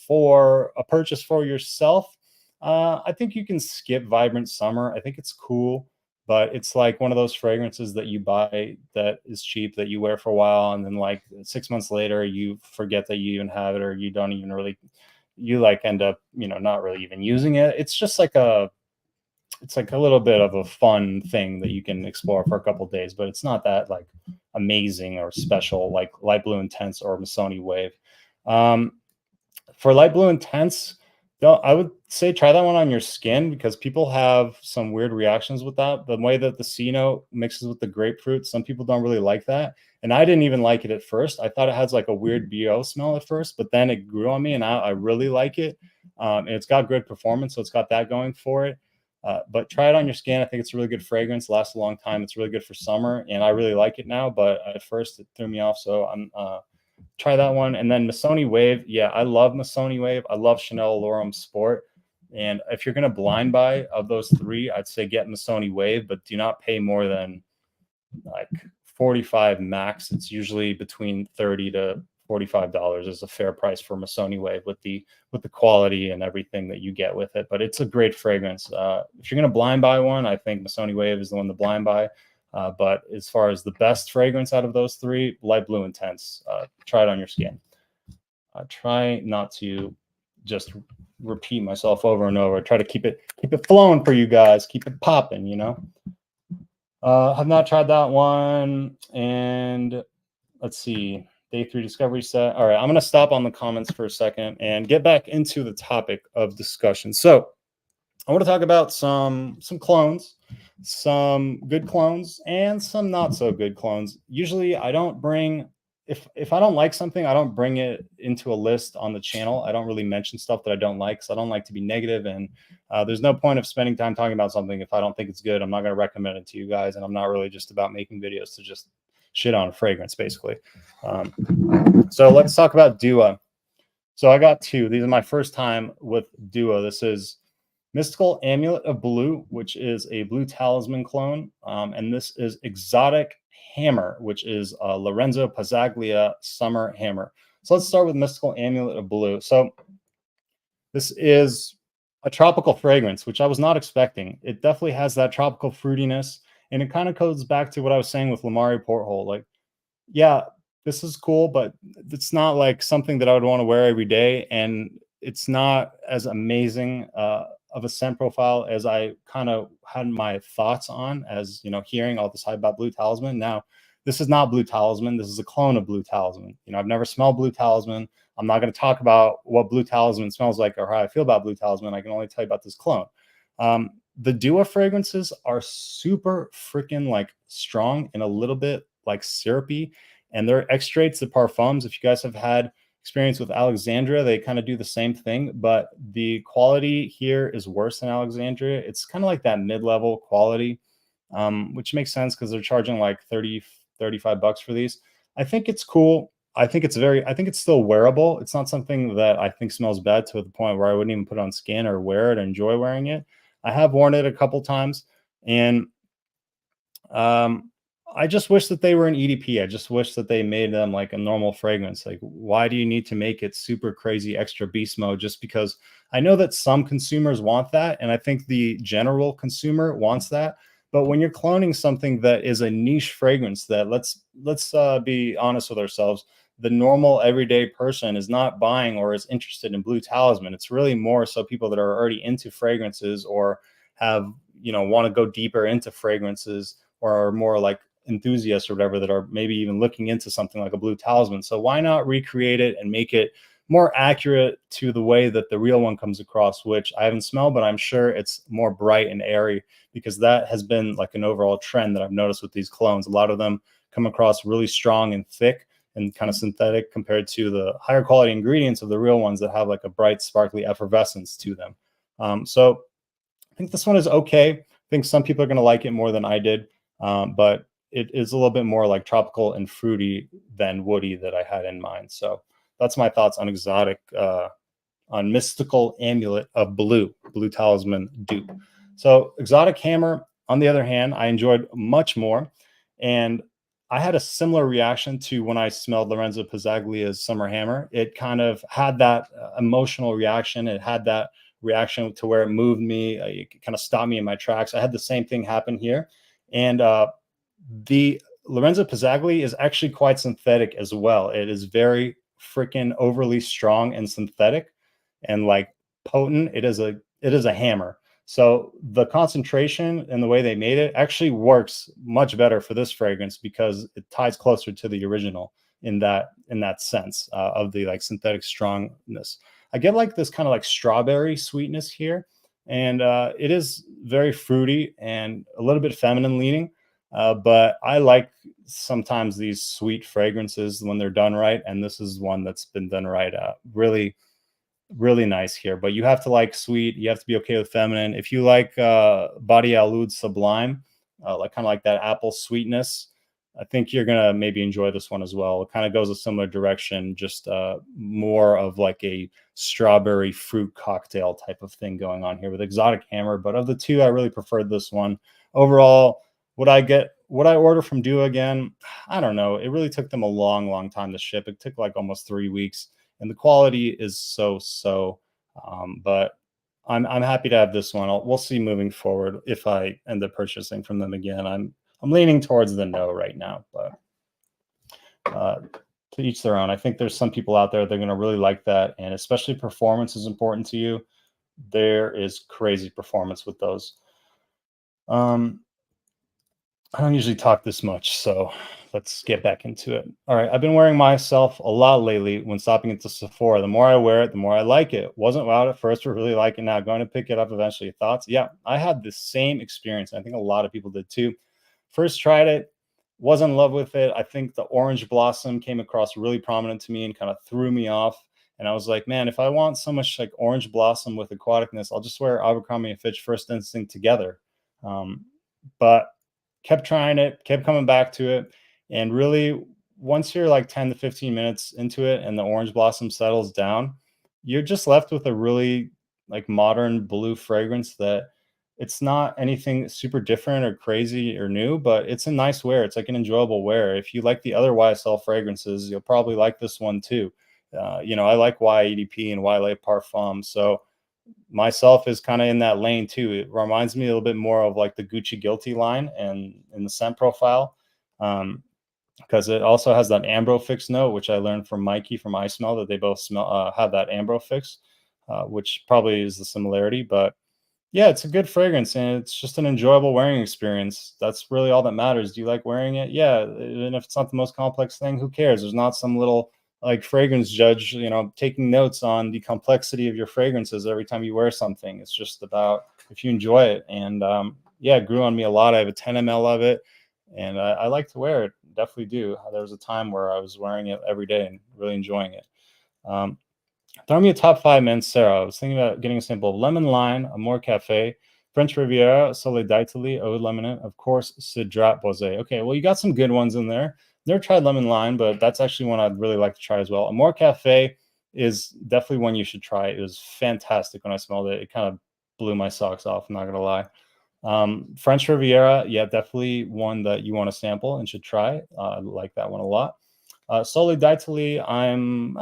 For a purchase for yourself, I think you can skip Vibrant Summer. I think it's cool, but it's like one of those fragrances that you buy that is cheap, that you wear for a while, and then like 6 months later you forget that you even have it, or you don't even really, you like end up not really even using it. It's just like it's like a little bit of a fun thing that you can explore for a couple of days, but it's not that like amazing or special like Light Blue Intense or Missoni Wave. For Light Blue Intense, I would say try that one on your skin, because people have some weird reactions with that. The way that the C note mixes with the grapefruit, some people don't really like that. And I didn't even like it at first. I thought it has like a weird BO smell at first, but then it grew on me, and I really like it. And it's got good performance, so it's got that going for it. But try it on your skin. I think it's a really good fragrance, lasts a long time. It's really good for summer, and I really like it now, but at first it threw me off. So I'm try that one. And then Missoni Wave. Yeah, I love Missoni Wave. I love Chanel L'Oreal Sport. And if you're going to blind buy of those three, I'd say get Missoni Wave, but do not pay more than like 45 max. It's usually between $30 to $45 is a fair price for Missoni Wave with the quality and everything that you get with it. But it's a great fragrance. If you're going to blind buy one, I think Missoni Wave is the one to blind buy. But as far as the best fragrance out of those three, light blue intense. Try it on your skin. Try not to just repeat myself over and over. Try to keep it flowing for you guys. Keep it popping, you know. Have not tried that one. And let's see. Day 3 discovery set. All right, I'm going to stop on the comments for a second and get back into the topic of discussion. So I want to talk about some clones, some good clones, and some not so good clones. Usually, I don't bring if I don't like something, I don't bring it into a list on the channel. I don't really mention stuff that I don't like, because I don't like to be negative, and there's no point of spending time talking about something if I don't think it's good. I'm not going to recommend it to you guys, and I'm not really just about making videos to just shit on fragrance, basically. So let's talk about Duo. So I got two. These are my first time with Duo. This is Mystical Amulet of Blue, which is a blue talisman clone. And this is Exotic Hammer, which is Lorenzo Pazaglia Summer Hammer. So let's start with Mystical Amulet of Blue. So this is a tropical fragrance, which I was not expecting. It definitely has that tropical fruitiness. And it kind of goes back to what I was saying with Lamari Porthole. Like, yeah, this is cool, but it's not like something that I would want to wear every day. And it's not as amazing of a scent profile as I kind of had my thoughts on, as you know, hearing all this hype about Blue Talisman. Now, this is not Blue Talisman. This is a clone of Blue Talisman. You know, I've never smelled Blue Talisman. I'm not going to talk about what Blue Talisman smells like or how I feel about Blue Talisman. I can only tell you about this clone. The Duo fragrances are super freaking like strong and a little bit like syrupy, and they're extraits de parfums. If you guys have had experience with Alexandria, they kind of do the same thing, but the quality here is worse than Alexandria. It's kind of like that mid-level quality, which makes sense because they're charging like 30, 35 bucks for these. I think it's cool. I think it's still wearable. It's not something that I think smells bad to the point where I wouldn't even put it on skin or wear it or enjoy wearing it. I have worn it a couple times, and I just wish that they were an EDP. I just wish that they made them like a normal fragrance. Like, why do you need to make it super crazy extra beast mode? Just because I know that some consumers want that, and I think the general consumer wants that. But when you're cloning something that is a niche fragrance, that let's be honest with ourselves, the normal everyday person is not buying or is interested in Blue Talisman. It's really more so people that are already into fragrances or have, you know, want to go deeper into fragrances, or are more like enthusiasts or whatever, that are maybe even looking into something like a Blue Talisman. So why not recreate it and make it more accurate to the way that the real one comes across, which I haven't smelled, but I'm sure it's more bright and airy, because that has been like an overall trend that I've noticed with these clones. A lot of them come across really strong and thick and kind of synthetic compared to the higher quality ingredients of the real ones that have like a bright, sparkly effervescence to them. So I think this one is okay. I think some people are going to like it more than I did, but it is a little bit more like tropical and fruity than woody that I had in mind. So that's my thoughts on exotic, on Mystical Amulet of Blue Talisman dupe. So Exotic Hammer, on the other hand, I enjoyed much more. And I had a similar reaction to when I smelled Lorenzo Pizzaglia's Summer Hammer. It kind of had that emotional reaction. It had that reaction to where it moved me. It kind of stopped me in my tracks. I had the same thing happen here. And the Lorenzo Pizzaglia is actually quite synthetic as well. It is very freaking overly strong and synthetic and like potent. It is a hammer. So the concentration and the way they made it actually works much better for this fragrance, because it ties closer to the original in that sense of the like synthetic strongness. I get like this kind of like strawberry sweetness here, and it is very fruity and a little bit feminine leaning. But I like sometimes these sweet fragrances when they're done right, and this is one that's been done right. Really, really nice here. But you have to like sweet. You have to be okay with feminine. If you like Body Alud Sublime, like kind of like that apple sweetness, I think you're gonna maybe enjoy this one as well. It kind of goes a similar direction, just more of like a strawberry fruit cocktail type of thing going on here with Exotic Hammer. But of the two, I really preferred this one. Overall, would I order from Duo again? I don't know. It really took them a long, long time to ship. It took like almost 3 weeks, and the quality is so. But I'm happy to have this one. We'll see moving forward if I end up purchasing from them again. I'm leaning towards the no right now, but to each their own. I think there's some people out there that are going to really like that, and especially performance is important to you. There is crazy performance with those. I don't usually talk this much, so let's get back into it. All right, I've been wearing myself a lot lately when stopping at the Sephora. The more I wear it, the more I like it. Wasn't loud at first, but really like it now. Going to pick it up eventually. Thoughts? Yeah, I had the same experience. I think a lot of people did too. First tried it, wasn't in love with it. I think the orange blossom came across really prominent to me and kind of threw me off. And I was like, man, if I want so much like orange blossom with aquaticness, I'll just wear Abercrombie and Fitch First Instinct together. But kept trying it, kept coming back to it. And really, once you're like 10 to 15 minutes into it and the orange blossom settles down, you're just left with a really like modern blue fragrance that it's not anything super different or crazy or new, but it's a nice wear. It's like an enjoyable wear. If you like the other YSL fragrances, you'll probably like this one too. I like YEDP and YLA Parfum. So myself is kind of in that lane too. It reminds me a little bit more of like the Gucci Guilty line and in the scent profile, because it also has that Ambro Fix note, which I learned from Mikey from I Smell, that they both have that Ambro Fix, which probably is the similarity. But yeah, it's a good fragrance and it's just an enjoyable wearing experience. That's really all that matters. Do you like wearing it? Yeah, even if it's not the most complex thing, who cares? There's not some little like fragrance judge, taking notes on the complexity of your fragrances every time you wear something. It's just about if you enjoy it. And yeah, it grew on me a lot. I have a 10 ml of it and I like to wear it. Definitely do. There was a time where I was wearing it every day and really enjoying it. Throw me a top 5 Mancera. I was thinking about getting a sample of Lemon Lime, Amore Cafe, French Riviera, Soleil d'Italie, Eau Lemonade, of course, Cedrat Bosé. Okay, well, you got some good ones in there. Never tried Lemon Lime, but that's actually one I'd really like to try as well. Amore Cafe is definitely one you should try. It was fantastic when I smelled it. It kind of blew my socks off, I'm not going to lie. French Riviera, yeah, definitely one that you want to sample and should try. I like that one a lot. Soleil d'Italie, I'm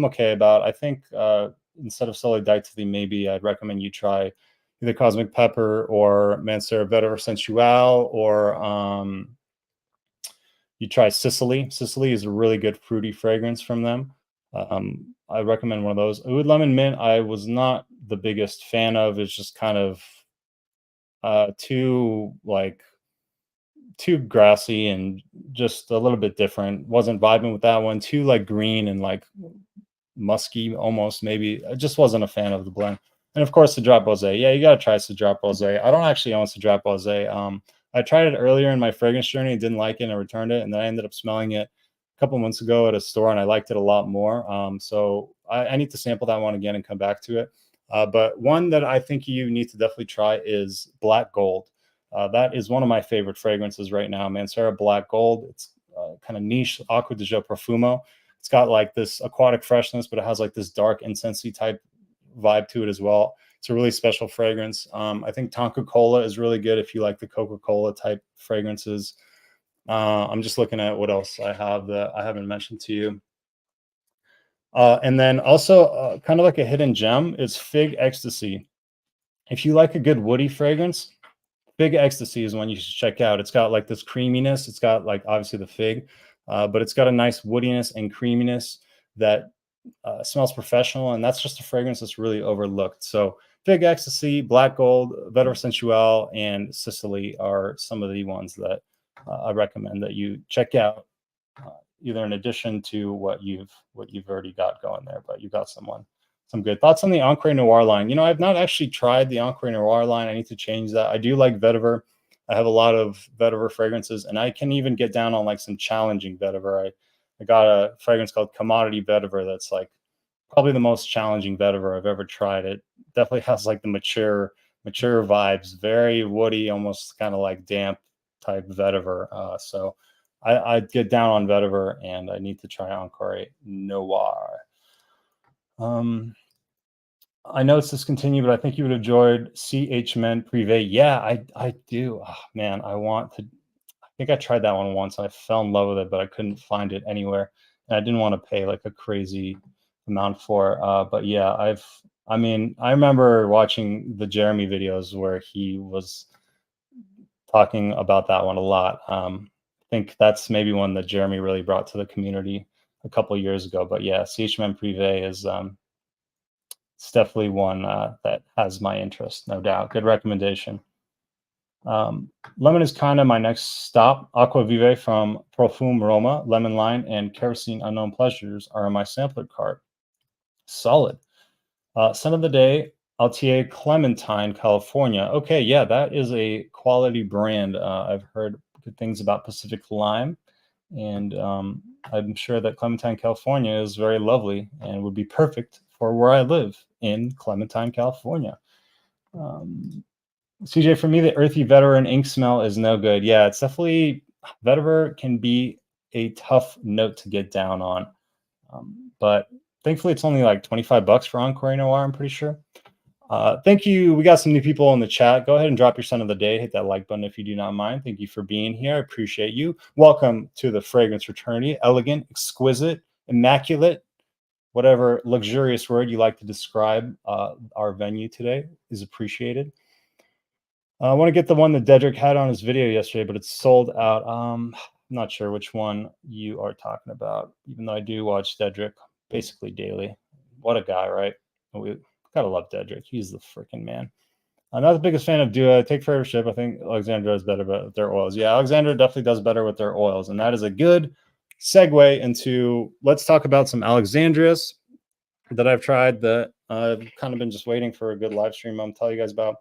okay about. I think instead of Soleil d'Italie, maybe I'd recommend you try either Cosmic Pepper or Mancera Vetiver Sensual, or you try Sicily. Sicily is a really good fruity fragrance from them. I recommend one of those. Oud Lemon Mint, I was not the biggest fan of. It's just kind of too grassy and just a little bit different. Wasn't vibing with that one. Too like green and like musky almost, maybe. I just wasn't a fan of the blend. And of course, Cedrat Bosé. Yeah, you gotta try Cedrat Bosé. I don't actually own Cedrat Bosé. I tried it earlier in my fragrance journey and didn't like it and I returned it. And then I ended up smelling it a couple months ago at a store and I liked it a lot more. So I need to sample that one again and come back to it. But one that I think you need to definitely try is Black Gold. That is one of my favorite fragrances right now, Mancera Black Gold. It's kind of niche, Acqua di Gio Profumo. It's got like this aquatic freshness, but it has like this dark, incensey type vibe to it as well. It's a really special fragrance. I think Tonka Cola is really good if you like the Coca-Cola type fragrances. I'm just looking at what else I have that I haven't mentioned to you. And then also kind of like a hidden gem is Fig Ecstasy. If you like a good woody fragrance, Fig Ecstasy is one you should check out. It's got like this creaminess. It's got like obviously the fig, but it's got a nice woodiness and creaminess that smells professional. And that's just a fragrance that's really overlooked. So Fig Ecstasy, Black Gold, Vetiver Sensual, and Sicily are some of the ones that I recommend that you check out, either in addition to what you've already got going there, but you got some good thoughts on the Encre Noir line. I've not actually tried the Encre Noir line. I need to change that. I do like vetiver. I have a lot of vetiver fragrances, and I can even get down on like some challenging vetiver. I got a fragrance called Commodity Vetiver that's like probably the most challenging vetiver I've ever tried. It definitely has like the mature vibes, very woody, almost kind of like damp type vetiver. So I get down on vetiver, and I need to try Encre Noir. I know it's discontinued, but I think you would have enjoyed CH Men Privé. Yeah, I do. Oh, man, I think I tried that one once. I fell in love with it, but I couldn't find it anywhere. And I didn't want to pay like a crazy amount for it. But yeah, I remember watching the Jeremy videos where he was talking about that one a lot. I think that's maybe one that Jeremy really brought to the community a couple of years ago. But yeah, CHMM Privé is it's definitely one that has my interest, no doubt. Good recommendation. Lemon is kind of my next stop. Aqua Vive from Profume Roma, Lemon Lime, and Kerosene Unknown Pleasures are in my sampler cart. Solid. Scent of the day, Altier Clementine, California. Okay, yeah, that is a quality brand. I've heard good things about Pacific Lime, and I'm sure that Clementine, California is very lovely and would be perfect for where I live in Clementine, California. CJ, for me, the earthy vetiver and ink smell is no good. Yeah, it's definitely, vetiver can be a tough note to get down on. But thankfully, it's only like 25 bucks for Encore Noir, I'm pretty sure. Thank you. We got some new people in the chat. Go ahead and drop your scent of the day. Hit that like button if you do not mind. Thank you for being here. I appreciate you. Welcome to the Fragrance Fraternity. Elegant, exquisite, immaculate, whatever luxurious word you like to describe our venue today is appreciated. I want to get the one that Dedrick had on his video yesterday, but it's sold out. I'm not sure which one you are talking about, even though I do watch Dedrick basically daily. What a guy, right? We gotta love Dedrick. He's the freaking man. I'm not the biggest fan of Dua. Take Favorship. I think Alexandria does better with their oils. Yeah, Alexandria definitely does better with their oils, and that is a good segue into, let's talk about some Alexandrias that I've tried that I've kind of been just waiting for a good live stream I'm telling you guys about.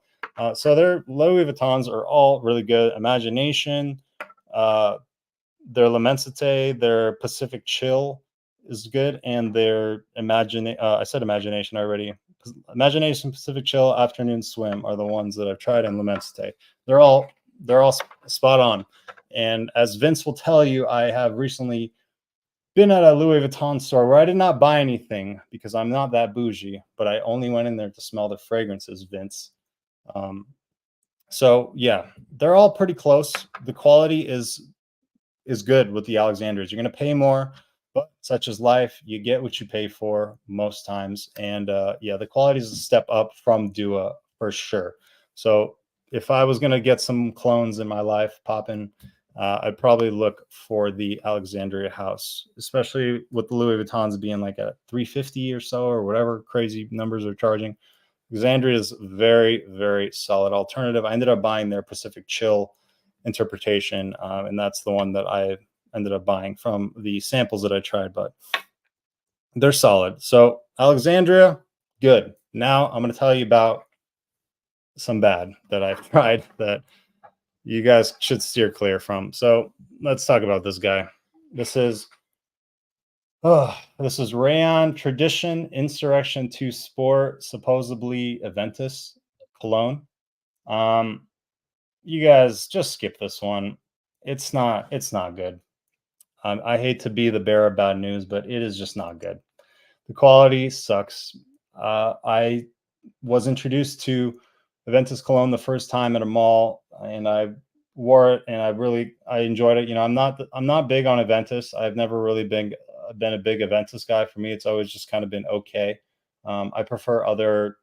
So their Louis Vuittons are all really good. Imagination, their L'Immensité, their Pacific Chill is good, and their I said Imagination already. Imagination, Pacific Chill, Afternoon Swim are the ones that I've tried, and L'Immensité. They're all spot on. And as Vince will tell you, I have recently been at a Louis Vuitton store where I did not buy anything because I'm not that bougie, but I only went in there to smell the fragrances, Vince. So yeah, they're all pretty close. The quality is good with the Alexandrias. You're going to pay more, but such is life. You get what you pay for most times. And yeah, the quality is a step up from Dua for sure. So if I was going to get some clones in my life popping, I'd probably look for the Alexandria house, especially with the Louis Vuittons being like a 350 or so, or whatever crazy numbers are charging. Alexandria is very, very solid alternative. I ended up buying their Pacific Chill interpretation, and that's the one that I ended up buying from the samples that I tried, but they're solid. So Alexandria, good. Now I'm going to tell you about some bad that I've tried that you guys should steer clear from. So let's talk about this guy. This is Rayon Tradition Insurrection 2 Sport, supposedly Aventus cologne. You guys just skip this one. It's not good. I hate to be the bearer of bad news, but it is just not good. The quality sucks. I was introduced to Aventus cologne the first time at a mall, and I wore it, and I enjoyed it. You know, I'm not big on Aventus. I've never really been a big Aventus guy. For me, it's always just kind of been okay. I prefer other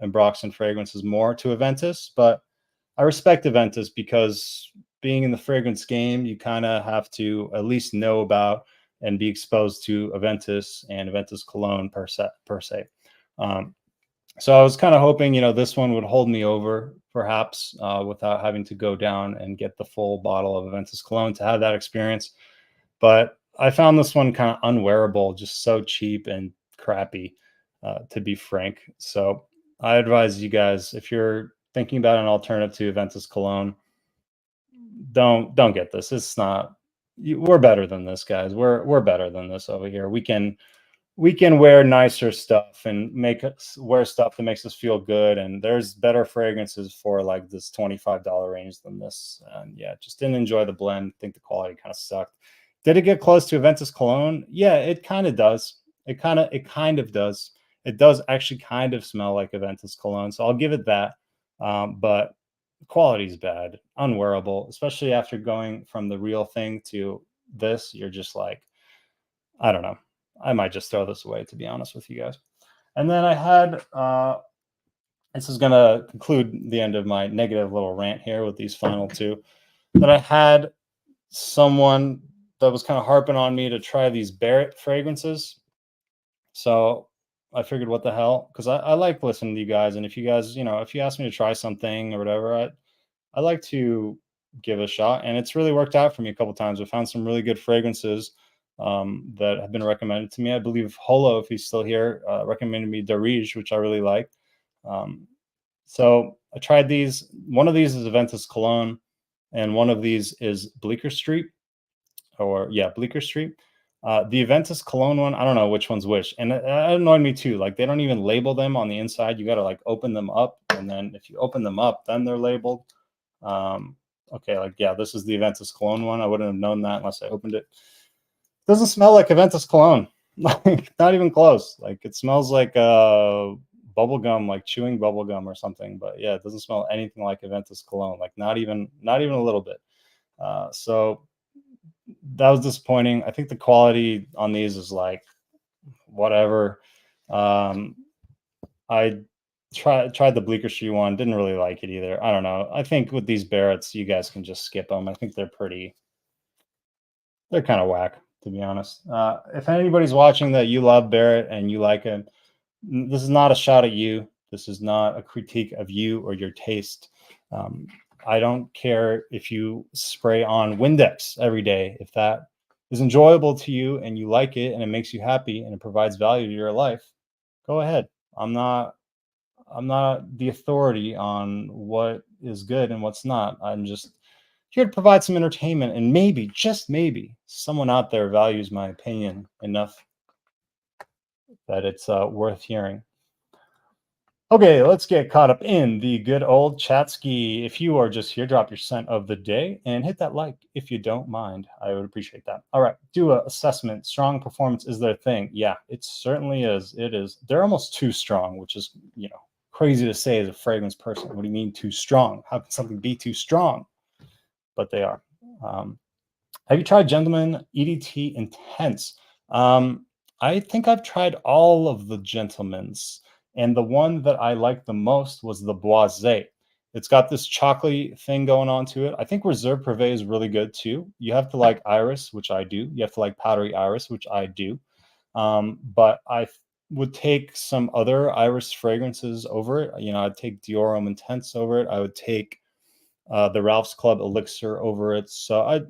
Ambroxan fragrances more to Aventus, but I respect Aventus because being in the fragrance game, you kind of have to at least know about and be exposed to Aventus and Aventus cologne per se. So I was kind of hoping, you know, this one would hold me over, perhaps, without having to go down and get the full bottle of Aventus cologne to have that experience. But I found this one kind of unwearable, just so cheap and crappy, to be frank. So I advise you guys, if you're thinking about an alternative to Aventus cologne, don't get this. It's not. We're better than this, guys. We're better than this over here. We can wear nicer stuff and make us wear stuff that makes us feel good. And there's better fragrances for like this $25 range than this. And yeah, just didn't enjoy the blend. Think the quality kind of sucked. Did it get close to Aventus cologne? Yeah, it kind of does. It kind of does. It does actually kind of smell like Aventus cologne. So I'll give it that. But the quality is bad, unwearable, especially after going from the real thing to this. You're just like, I don't know. I might just throw this away, to be honest with you guys. And then I had this is going to conclude the end of my negative little rant here with these final two. That I had someone that was kind of harping on me to try these Barrett fragrances. So I figured, what the hell? Because I like listening to you guys. And if you guys, if you ask me to try something or whatever, I like to give it a shot. And it's really worked out for me a couple times. I found some really good fragrances that have been recommended to me. I believe Holo, if he's still here, recommended me Darige, which I really like. So I tried these. One of these is Aventus Cologne, and one of these is Bleecker Street, Bleecker Street. The Aventus Cologne one, I don't know which one's which, and it annoyed me too. Like, they don't even label them on the inside. You got to like open them up, and then if you open them up, then they're labeled. This is the Aventus Cologne one. I wouldn't have known that unless I opened it. It doesn't smell like Aventus Cologne, like not even close. Like, it smells like bubble gum, like chewing bubble gum or something. But yeah, it doesn't smell anything like Aventus Cologne, like not even a little bit. So that was disappointing. I think the quality on these is like whatever. I tried the Bleecker Street one, didn't really like it either. I don't know. I think with these Barretts, you guys can just skip them. I think they're kind of whack, to be honest. If anybody's watching that you love Barrett and you like it, this is not a shot at you. This is not a critique of you or your taste. I don't care if you spray on Windex every day. If that is enjoyable to you and you like it and it makes you happy and it provides value to your life, go ahead. I'm not the authority on what is good and what's not. I'm just here to provide some entertainment, and maybe, just maybe, someone out there values my opinion enough that it's worth hearing. Okay, let's get caught up in the good old chat ski. If you are just here, drop your scent of the day and hit that like if you don't mind. I would appreciate that. All right, do an assessment. Strong performance is their thing. Yeah, it certainly is. It is. They're almost too strong, which is, crazy to say as a fragrance person. What do you mean too strong? How can something be too strong? But they are. Have you tried Gentleman EDT Intense? I think I've tried all of the Gentleman's. And the one that I liked the most was the Boisé. It's got this chocolatey thing going on to it. I think Reserve Privé is really good too. You have to like iris, which I do. You have to like powdery iris, which I do. But I would take some other iris fragrances over it. I'd take Dior Homme Intense over it. I would take the Ralph's Club Elixir over it. So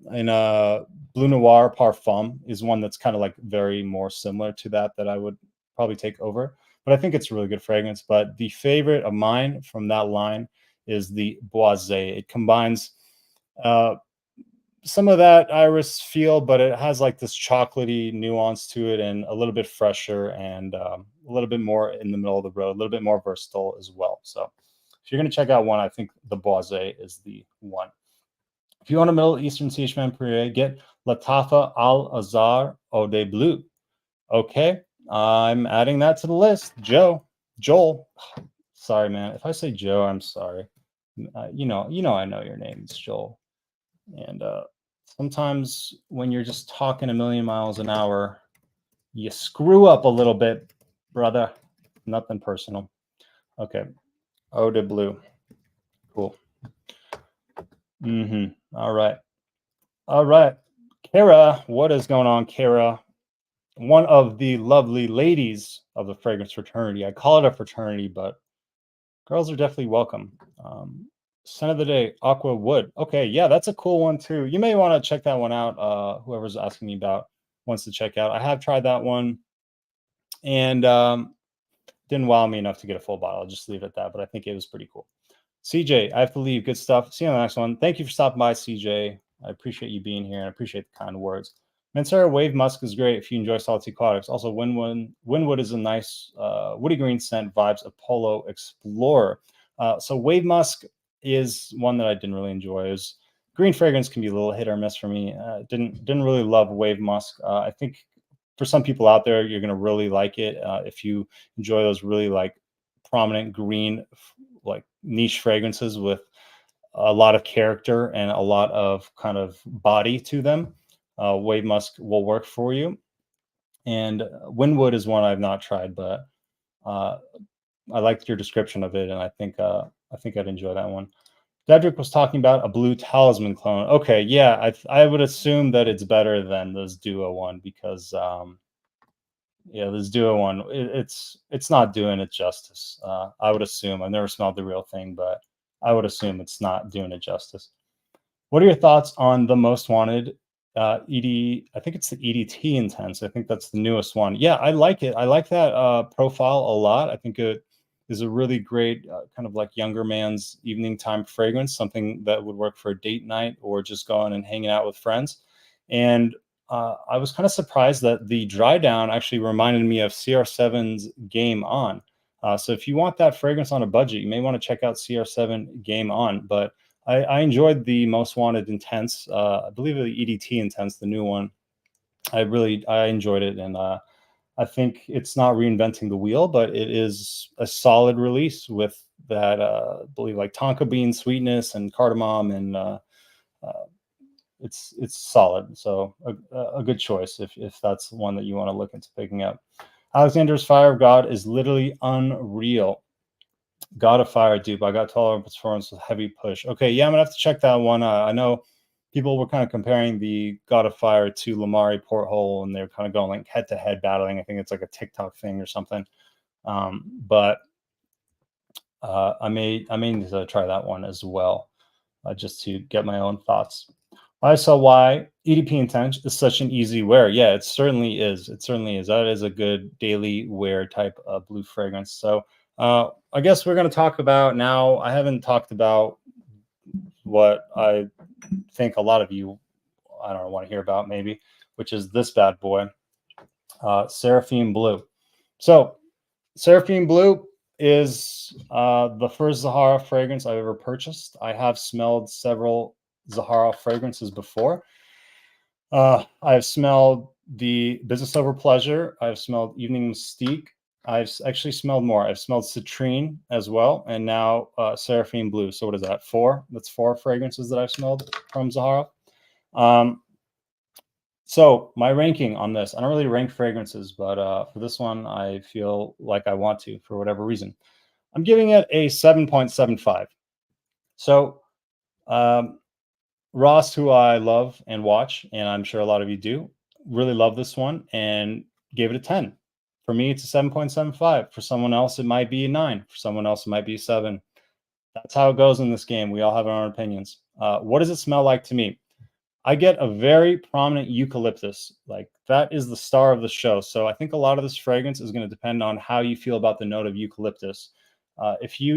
Blue Noir Parfum is one that's kind of like very more similar to that I would probably take over. But I think it's a really good fragrance. But the favorite of mine from that line is the Boisé. It combines some of that iris feel, but it has like this chocolatey nuance to it and a little bit fresher and a little bit more in the middle of the road, a little bit more versatile as well. So if you're going to check out one, I think the Boisé is the one. If you want a Middle Eastern CHM Perrier, get Latafa Al Azhar Eau de Bleu. Okay, I'm adding that to the list. Joel. Sorry, man. If I say Joe, I'm sorry. I know your name. It's Joel. And sometimes when you're just talking a million miles an hour, you screw up a little bit, brother. Nothing personal. Okay. Eau de Bleu. Cool. All right. Kara, what is going on, Kara? One of the lovely ladies of the fragrance fraternity. I call it a fraternity, but girls are definitely welcome. Scent of the day, Aqua Wood. Okay, yeah, that's a cool one too. You may want to check that one out. Whoever's asking me about wants to check out. I have tried that one, and didn't wow me enough to get a full bottle. I'll just leave it at that, but I think it was pretty cool. CJ, I have to leave. Good stuff. See you on the next one. Thank you for stopping by, CJ. I appreciate you being here, and I appreciate the kind words. Mancera Wave Musk is great if you enjoy salty aquatics. Also, Winwood is a nice woody green scent, vibes of Polo Explorer. So Wave Musk is one that I didn't really enjoy. Green fragrance can be a little hit or miss for me. Didn't really love Wave Musk. I think for some people out there, you're going to really like it if you enjoy those really like prominent green, like niche fragrances with a lot of character and a lot of kind of body to them. Wave Musk will work for you. And Winwood is one I've not tried, but liked your description of it, and I think I'd enjoy that one. Dedrick was talking about a blue talisman clone. Okay, yeah, I would assume that it's better than this duo one because yeah, this duo one it's not doing it justice. I would assume. I've never smelled the real thing, but I would assume it's not doing it justice. What are your thoughts on the most wanted ED? I think it's the EDT Intense. I think that's the newest one. Yeah, I like it. I like that profile a lot. I think it is a really great kind of like younger man's evening time fragrance, something that would work for a date night or just going and hanging out with friends. And I was kind of surprised that the dry down actually reminded me of CR7's Game On. So if you want that fragrance on a budget, you may want to check out CR7 Game On. But I enjoyed the Most Wanted Intense. I believe the EDT Intense, the new one. I enjoyed it, and I think it's not reinventing the wheel, but it is a solid release with that. I believe like tonka bean sweetness and cardamom, and uh, it's solid. So a good choice if that's one that you want to look into picking up. Alexander's Fire of God is literally unreal. God of Fire dupe. I got taller performance with heavy push. Okay, yeah, I'm gonna have to check that one. I know people were kind of comparing the God of Fire to Lamari Porthole, and they're kind of going like head to head battling. I think it's like a TikTok thing or something. But I may need to try that one as well, just to get my own thoughts. I saw why EDP Intense is such an easy wear. Yeah, it certainly is. It certainly is. That is a good daily wear type of blue fragrance. So I guess we're going to talk about now. I haven't talked about what I think a lot of you, I don't know, want to hear about maybe, which is this bad boy, Seraphim Blue. So Seraphim Blue is the first Zahara fragrance I've ever purchased. I have smelled several Zahara fragrances before. I've smelled the Business Over Pleasure. I've smelled Evening Mystique. I've actually smelled more. I've smelled Citrine as well, and now Seraphim Blue. So what is that? 4? That's 4 fragrances that I've smelled from Zahara. So my ranking on this, I don't really rank fragrances, but for this one, I feel like I want to for whatever reason. I'm giving it a 7.75. So Ross, who I love and watch, and I'm sure a lot of you do, really love this one and gave it a 10. For me, it's a 7.75. For someone else, it might be a 9. For someone else, it might be a 7. That's how it goes in this game. We all have our own opinions. What does it smell like to me? I get a very prominent eucalyptus. Like that is the star of the show. So I think a lot of this fragrance is going to depend on how you feel about the note of eucalyptus. If you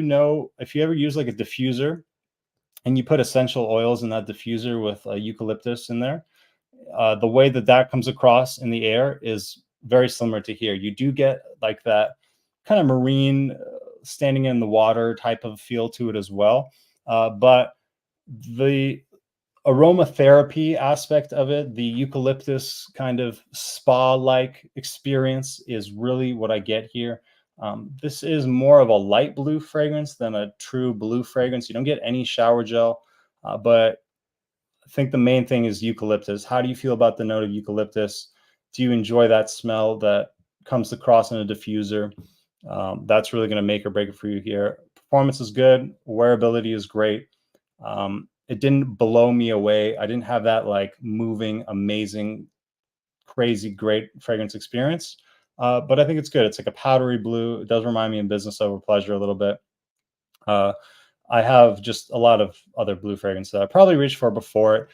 ever use like a diffuser and you put essential oils in that diffuser with eucalyptus in there, the way that comes across in the air is very similar to here. You do get like that kind of marine standing in the water type of feel to it as well. But the aromatherapy aspect of it, the eucalyptus kind of spa-like experience is really what I get here. This is more of a light blue fragrance than a true blue fragrance. You don't get any shower gel, but I think the main thing is eucalyptus. How do you feel about the note of eucalyptus? Do you enjoy that smell that comes across in a diffuser? That's really going to make or break it for you here. Performance is good. Wearability is great. It didn't blow me away. I didn't have that like moving, amazing, crazy, great fragrance experience. But I think it's good. It's like a powdery blue. It does remind me of Business Over Pleasure a little bit. I have just a lot of other blue fragrances that I probably reached for before it.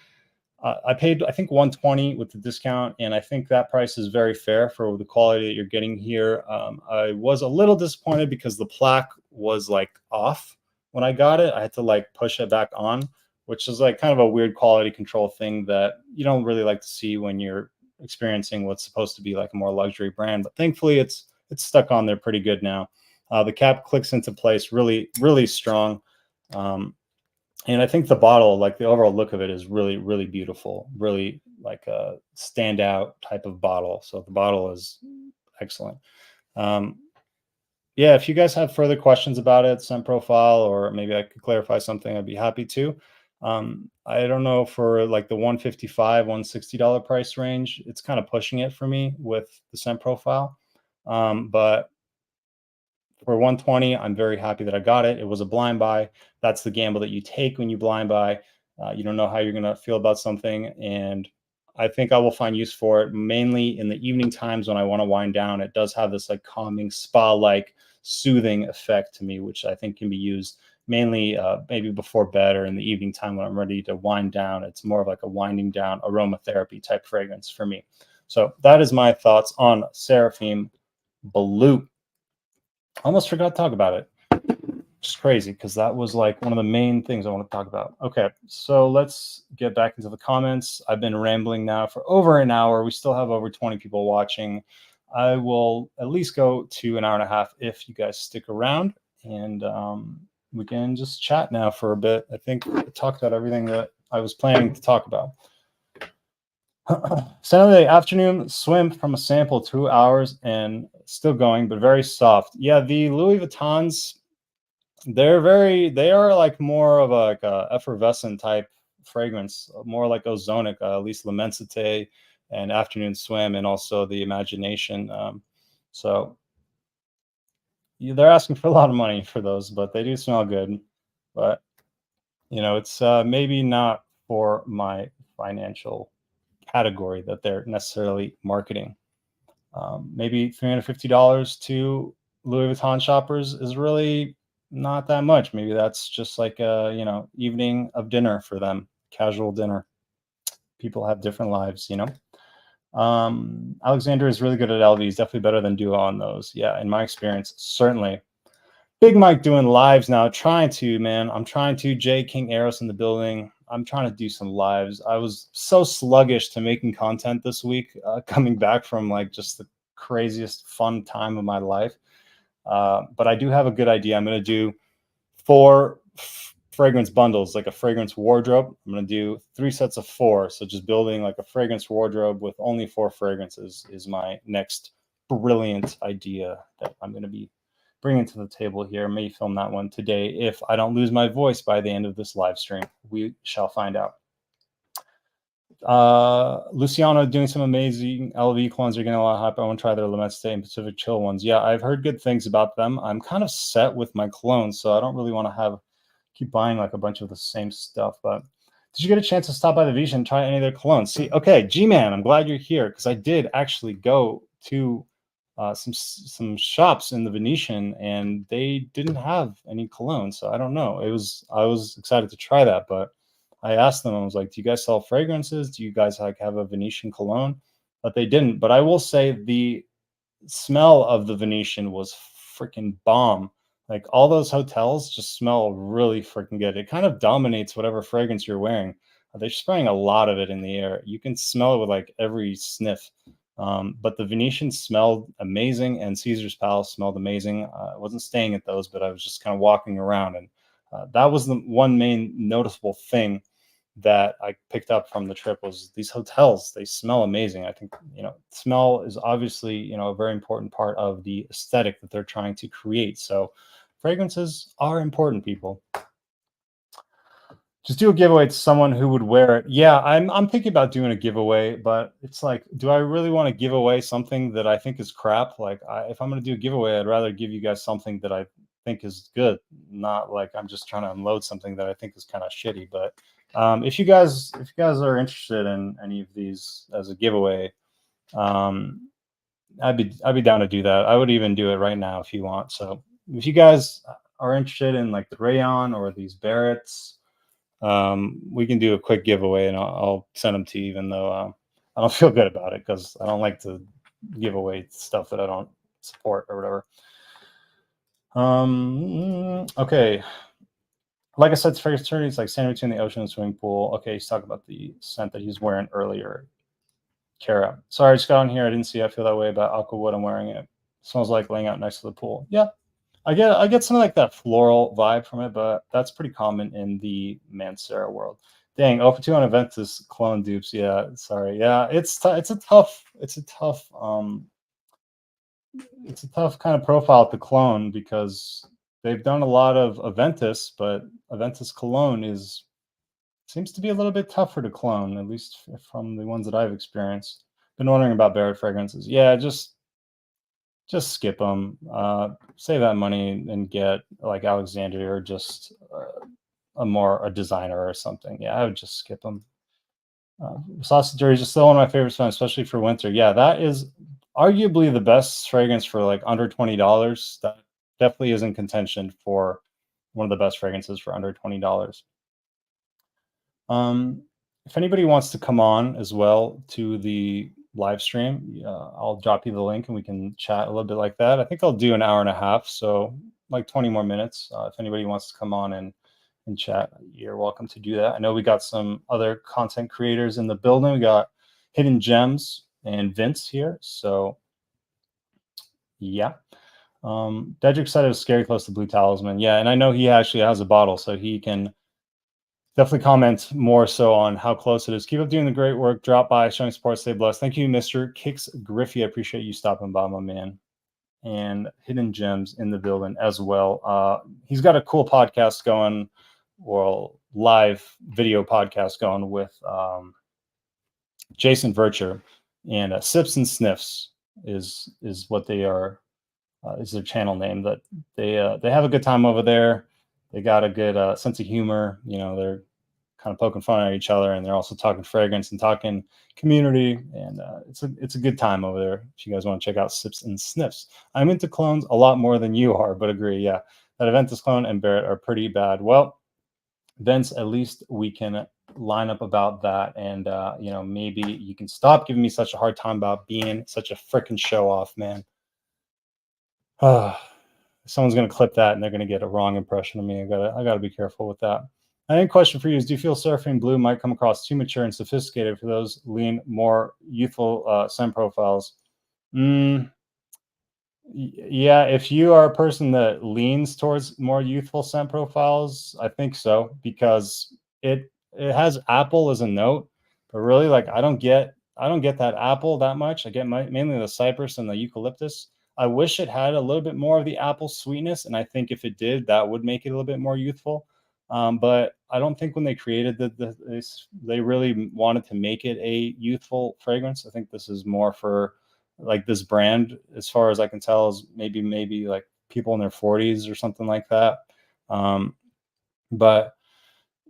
I paid, I think, 120 with the discount, and I think that price is very fair for the quality that you're getting here. I was a little disappointed because the plaque was like off when I got it. I had to like push it back on, which is like kind of a weird quality control thing that you don't really like to see when you're experiencing what's supposed to be like a more luxury brand. But thankfully, it's stuck on there pretty good now. The cap clicks into place really, really strong. And I think the bottle, like the overall look of it is really, really beautiful, really like a standout type of bottle. So the bottle is excellent. Yeah, if you guys have further questions about it, scent profile, or maybe I could clarify something, I'd be happy to. I don't know, for like the $155, $160 price range, it's kind of pushing it for me with the scent profile. But for 120. I'm very happy that I got it. It was a blind buy. That's the gamble that you take when you blind buy. You don't know how you're going to feel about something. And I think I will find use for it mainly in the evening times when I want to wind down. It does have this like calming spa-like soothing effect to me, which I think can be used mainly maybe before bed or in the evening time when I'm ready to wind down. It's more of like a winding down aromatherapy type fragrance for me. So that is my thoughts on Seraphim Blue. Almost forgot to talk about it. Just crazy because that was like one of the main things I want to talk about. Okay, so let's get back into the comments. I've been rambling now for over an hour. We still have over 20 people watching. I will at least go to an hour and a half if you guys stick around, and we can just chat now for a bit. I think I talked about everything that I was planning to talk about. Saturday afternoon swim from a sample, 2 hours and still going, but very soft. Yeah, the Louis Vuittons, they are like more of like a effervescent type fragrance, more like ozonic, at least L'Immensité and Afternoon Swim, and also the Imagination. So they're asking for a lot of money for those, but they do smell good. But it's maybe not for my financial category that they're necessarily marketing. Maybe $350 to Louis Vuitton shoppers is really not that much. Maybe that's just like a evening of dinner for them, casual dinner. People have different lives. Alexandria is really good at LVs, definitely better than Duo on those. Yeah, in my experience, certainly. Big Mike doing lives now. I'm trying to. J King Eros in the building. I'm trying to do some lives. I was so sluggish to making content this week, coming back from like just the craziest fun time of my life. But I do have a good idea. I'm going to do 4 fragrance bundles, like a fragrance wardrobe. I'm going to do 3 sets of 4. So just building like a fragrance wardrobe with only 4 fragrances is my next brilliant idea that I'm going to be bringing to the table here. May film that one today if I don't lose my voice by the end of this live stream. We shall find out. Luciano doing some amazing LV clones. Are getting a lot of hype. I want to try their L'Immensité and Pacific Chill ones. Yeah, I've heard good things about them. I'm kind of set with my clones, so I don't really want to keep buying like a bunch of the same stuff. But did you get a chance to stop by the Vision and try any of their colognes? See, okay, G-Man, I'm glad you're here because I did actually go to some shops in the Venetian and they didn't have any cologne. So I don't know. I was excited to try that, but I asked them, I was like, do you guys sell fragrances? Do you guys like have a Venetian cologne? But they didn't. But I will say the smell of the Venetian was freaking bomb. Like all those hotels just smell really freaking good. It kind of dominates whatever fragrance you're wearing. They're spraying a lot of it in the air. You can smell it with like every sniff. But the Venetian smelled amazing, and Caesar's Palace smelled amazing. I wasn't staying at those, but I was just kind of walking around, and that was the one main noticeable thing that I picked up from the trip was these hotels. They smell amazing. I think smell is obviously a very important part of the aesthetic that they're trying to create. So fragrances are important, people. Just do a giveaway to someone who would wear it. Yeah, I'm thinking about doing a giveaway, but it's like, do I really want to give away something that I think is crap? Like, if I'm going to do a giveaway, I'd rather give you guys something that I think is good, not like I'm just trying to unload something that I think is kind of shitty. But if you guys are interested in any of these as a giveaway, I'd be down to do that. I would even do it right now if you want. So if you guys are interested in like the Rayon or these Barretts, we can do a quick giveaway and I'll send them to you, even though I don't feel good about it because I don't like to give away stuff that I don't support or whatever. Okay. Like I said, it's fragrance journey. It's like standing between the ocean and swimming pool. Okay, he's talking about the scent that he's wearing earlier. Kara. Sorry, I just got on here. I didn't see I feel that way about Aquawood. I'm wearing it. Smells like laying out next to the pool. Yeah. I get something like that floral vibe from it, but that's pretty common in the Mancera world. Dang, 0 for 2 on Aventus clone dupes. Yeah, sorry. Yeah, it's a tough kind of profile to clone because they've done a lot of Aventus, but Aventus cologne seems to be a little bit tougher to clone, at least from the ones that I've experienced. Been wondering about Barrett fragrances. Yeah, just just skip them. Save that money and get like Alexandria or just a designer or something. Yeah, I would just skip them. Sausage Dirty is still one of my favorite smells, especially for winter. Yeah, that is arguably the best fragrance for like under $20. That definitely is in contention for one of the best fragrances for under $20. If anybody wants to come on as well to the live stream, I'll drop you the link and we can chat a little bit like that. I think I'll do an hour and a half, so like 20 more minutes. If anybody wants to come on and chat, you're welcome to do that. I know we got some other content creators in the building. We got Hidden Gems and Vince here. So yeah. Dedrick said it was scary close to Blue Talisman. Yeah, and I know he actually has a bottle, so he can definitely comment more so on how close it is. Keep up doing the great work. Drop by, showing support, stay blessed. Thank you, Mr. Kix Griffey. I appreciate you stopping by, my man. And Hidden Gems in the building as well. He's got a cool podcast going, well, live video podcast going with Jason Vircher, and Sips and Sniffs is what they are. Is their channel name. That they have a good time over there. They got a good sense of humor. You know, they're kind of poking fun at each other, and they're also talking fragrance and talking community, and it's a good time over there. If you guys want to check out Sips and Sniffs, I'm into clones a lot more than you are, but agree, yeah, that Aventus clone and Barrett are pretty bad. Well, Vince, at least we can line up about that, and you know, maybe you can stop giving me such a hard time about being such a freaking show off, man. Someone's going to clip that and they're going to get a wrong impression of me. I gotta be careful with that. I think question for you is, do you feel Surfing Blue might come across too mature and sophisticated for those lean, more youthful scent profiles? Yeah, if you are a person that leans towards more youthful scent profiles, I think so, because it has apple as a note, but really, like, I don't get that apple that much. I get mainly the cypress and the eucalyptus. I wish it had a little bit more of the apple sweetness, and I think if it did, that would make it a little bit more youthful. But I don't think when they created this, they really wanted to make it a youthful fragrance. I think this is more for like this brand, as far as I can tell, is maybe like people in their 40s or something like that. But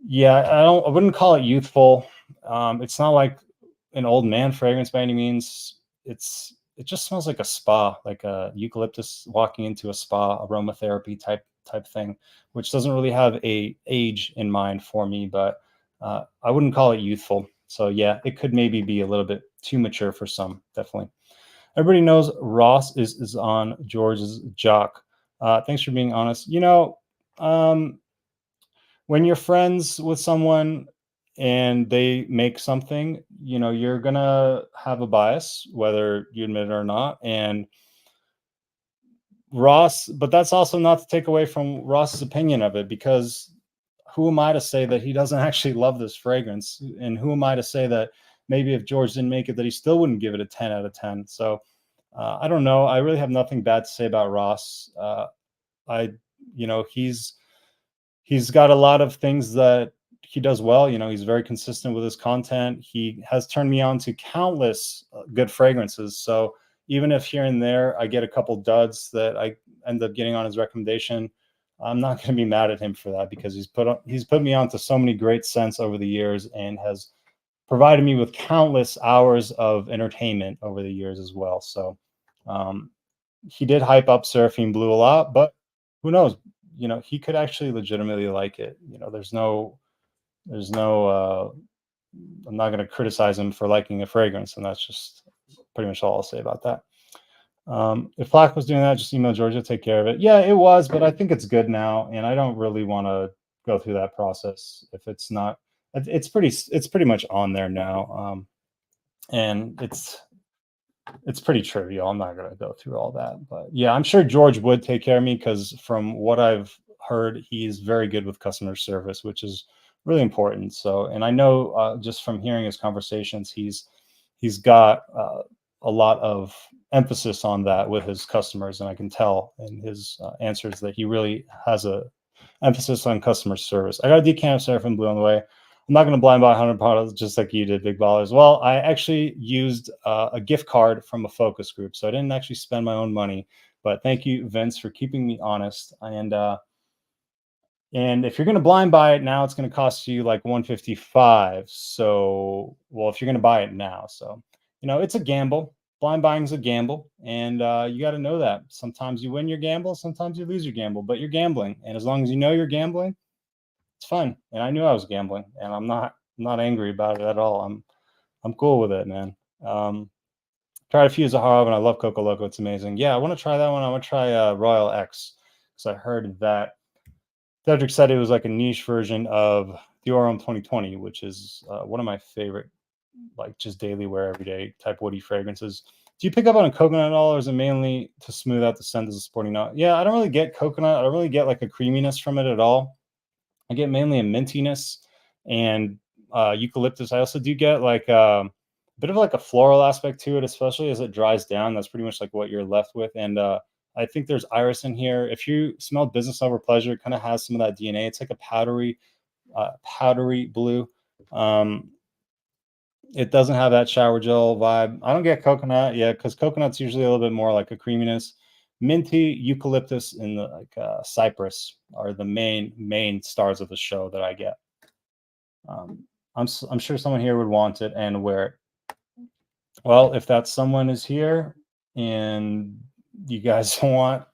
yeah, I wouldn't call it youthful. It's not like an old man fragrance by any means. It just smells like a spa, like a eucalyptus walking into a spa aromatherapy type thing, which doesn't really have a age in mind for me, but I wouldn't call it youthful. So yeah, it could maybe be a little bit too mature for some, definitely. Everybody knows Ross is on George's jock. Thanks for being honest. You know, when you're friends with someone and they make something, you know, you're gonna have a bias, whether you admit it or not. And Ross, but that's also not to take away from Ross's opinion of it, because who am I to say that he doesn't actually love this fragrance? And who am I to say that maybe if George didn't make it, that he still wouldn't give it a 10 out of 10? So I don't know. I really have nothing bad to say about Ross. You know, he's got a lot of things that he does well. You know, he's very consistent with his content. He has turned me on to countless good fragrances. So even if here and there I get a couple duds that I end up getting on his recommendation, I'm not going to be mad at him for that, because he's put me on to so many great scents over the years and has provided me with countless hours of entertainment over the years as well. So he did hype up Surfing Blue a lot, but who knows? You know, he could actually legitimately like it. You know, there's no I'm not going to criticize him for liking a fragrance, and that's just pretty much all I'll say about that. If Flack was doing that, just email Georgia, take care of it. Yeah, it was, but I think it's good now, and I don't really want to go through that process if it's not. It's pretty much on there now, and it's pretty trivial. I'm not going to go through all that, but yeah, I'm sure George would take care of me, because from what I've heard, he's very good with customer service, which is really important. So, and I know just from hearing his conversations, he's got a lot of emphasis on that with his customers, and I can tell in his answers that he really has a emphasis on customer service. I got a decant Surfing Blue on the way. I'm not going to blind buy 100 products just like you did, Big Ballers. Well, I actually used a gift card from a focus group, so I didn't actually spend my own money. But thank you, Vince, for keeping me honest. And if you're going to blind buy it now, it's going to cost you like 155. So, well, if you're going to buy it now, so it's a gamble. Blind buying is a gamble, and you got to know that. Sometimes you win your gamble, sometimes you lose your gamble, but you're gambling, and as long as you know you're gambling, it's fun. And I knew I was gambling, and I'm not angry about it at all. I'm cool with it, man. Tried a few Zahara, and I love Coco Loco. It's amazing. Yeah, I want to try that one. I want to try Royal X because I heard that Cedric said it was like a niche version of the Aurum 2020, which is one of my favorite, like just daily wear, everyday type woody fragrances. Do you pick up on a coconut at all, or is it mainly to smooth out the scent as a sporting note? Yeah, I don't really get coconut. I don't really get like a creaminess from it at all. I get mainly a mintiness and eucalyptus. I also do get like a bit of like a floral aspect to it, especially as it dries down. That's pretty much like what you're left with. And I think there's iris in here. If you smell business over pleasure, it kind of has some of that DNA. It's like a powdery blue. It doesn't have that shower gel vibe. I don't get coconut, yeah, because coconut's usually a little bit more like a creaminess. Minty, eucalyptus, and the cypress are the main stars of the show that I get. I'm sure someone here would want it and wear it. Well, if that someone is here and you guys want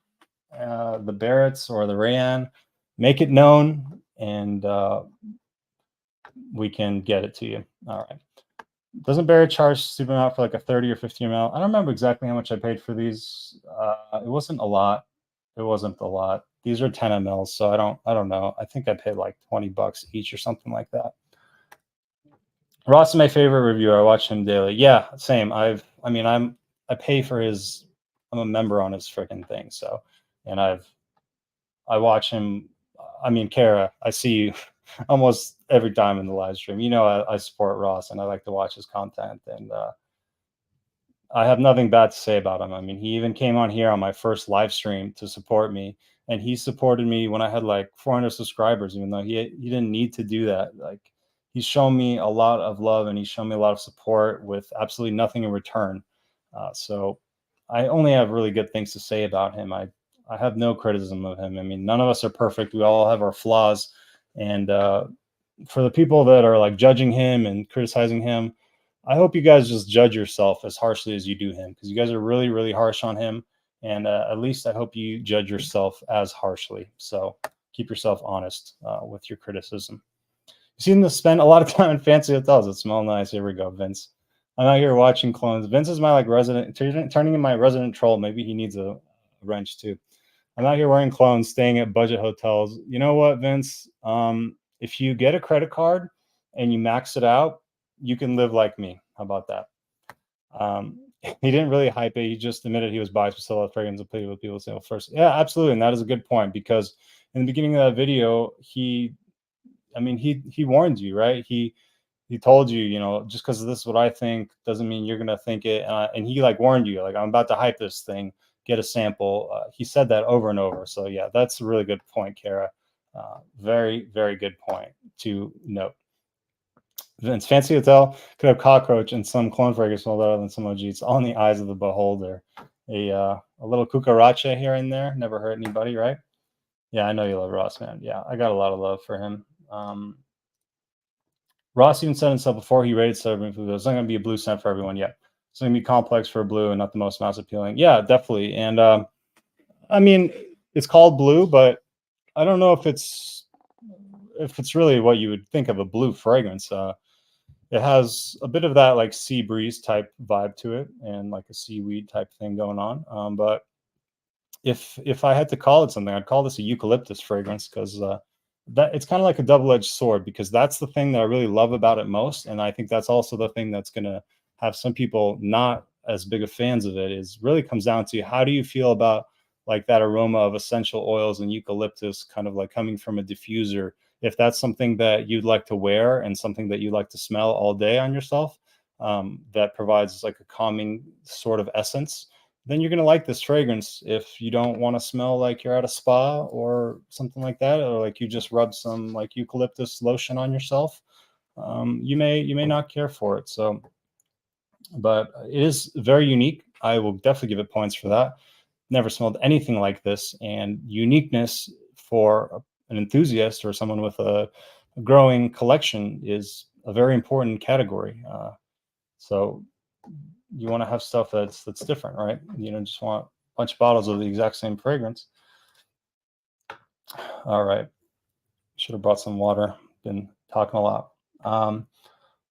the Barretts or the Rayan, make it known and we can get it to you. All right. Doesn't Barrett charge super amount for like a 30 or 50 ml? I don't remember exactly how much I paid for these. It wasn't a lot. It wasn't a lot. These are 10 mls, so I don't know. I think I paid like $20 each or something like that. Ross is my favorite reviewer. I watch him daily. Yeah, same. I pay for his. I'm a member on his freaking thing. So, and I watch him. I mean, Kara, I see you almost every time in the live stream. I support Ross and I like to watch his content, and I have nothing bad to say about him. I mean, he even came on here on my first live stream to support me, and he supported me when I had like 400 subscribers, even though he didn't need to do that. Like, he's shown me a lot of love and he's shown me a lot of support with absolutely nothing in return. So I only have really good things to say about him. I have no criticism of him. I mean, none of us are perfect. We all have our flaws. And for the people that are like judging him and criticizing him, I hope you guys just judge yourself as harshly as you do him, because you guys are really, really harsh on him. And at least I hope you judge yourself as harshly. So keep yourself honest with your criticism. You seem to spend a lot of time in fancy hotels that smell nice. Here we go, Vince. I'm out here watching clones. Vince is my like resident, turning in my resident troll. Maybe he needs a wrench too. I'm out here wearing clones, staying at budget hotels. You know what, Vince? If you get a credit card and you max it out, you can live like me. How about that? He didn't really hype it. He just admitted he was biased with sell fragrance and played with people say, well, first. Yeah, absolutely. And that is a good point, because in the beginning of that video, he warned you, right? He told you, just because this is what I think doesn't mean you're gonna think it. And he like warned you, like, I'm about to hype this thing. Get a sample. He said that over and over. So yeah, that's a really good point, Kara. Very, very good point to note. Vince, fancy hotel could have cockroach and some clone fragrance smell better than some OG. It's all in the eyes of the beholder. A little cucaracha here and there never hurt anybody, right? Yeah, I know you love Ross, man. Yeah, I got a lot of love for him. Ross even said himself before he rated Southern Food, it's not going to be a blue scent for everyone yet. It's going to be complex for blue and not the most mass appealing. Yeah, definitely. And I mean, it's called blue, but I don't know if it's really what you would think of a blue fragrance. It has a bit of that like sea breeze type vibe to it, and like a seaweed type thing going on. But if I had to call it something, I'd call this a eucalyptus fragrance, because that it's kind of like a double-edged sword, because that's the thing that I really love about it most, and I think that's also the thing that's going to have some people not as big of fans of it. Is really comes down to, how do you feel about like that aroma of essential oils and eucalyptus kind of like coming from a diffuser? If that's something that you'd like to wear and something that you like to smell all day on yourself, that provides like a calming sort of essence, then you're going to like this fragrance. If you don't want to smell like you're at a spa or something like that, or like you just rub some like eucalyptus lotion on yourself, you may not care for it. So, but it is very unique. I will definitely give it points for that. Never smelled anything like this, and uniqueness for an enthusiast or someone with a growing collection is a very important category. So you want to have stuff that's different, right? You don't just want a bunch of bottles of the exact same fragrance. All right, should have brought some water. Been talking a lot.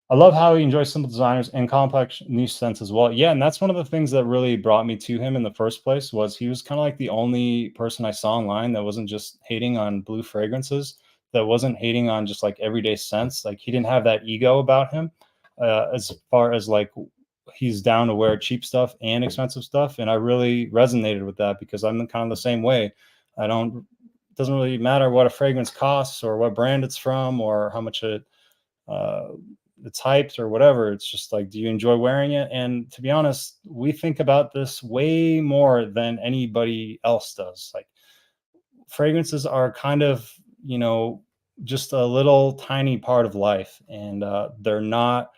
I love how he enjoys simple designers and complex niche scents as well. Yeah, and that's one of the things that really brought me to him in the first place. Was he was kind of like the only person I saw online that wasn't just hating on blue fragrances, that wasn't hating on just like everyday scents. Like he didn't have that ego about him, as far as like he's down to wear cheap stuff and expensive stuff. And I really resonated with that because I'm kind of the same way. I don't, it doesn't really matter what a fragrance costs or what brand it's from or how much uh, it's hyped or whatever. It's just like, do you enjoy wearing it? And to be honest, we think about this way more than anybody else does. Like fragrances are kind of, just a little tiny part of life, and they're not,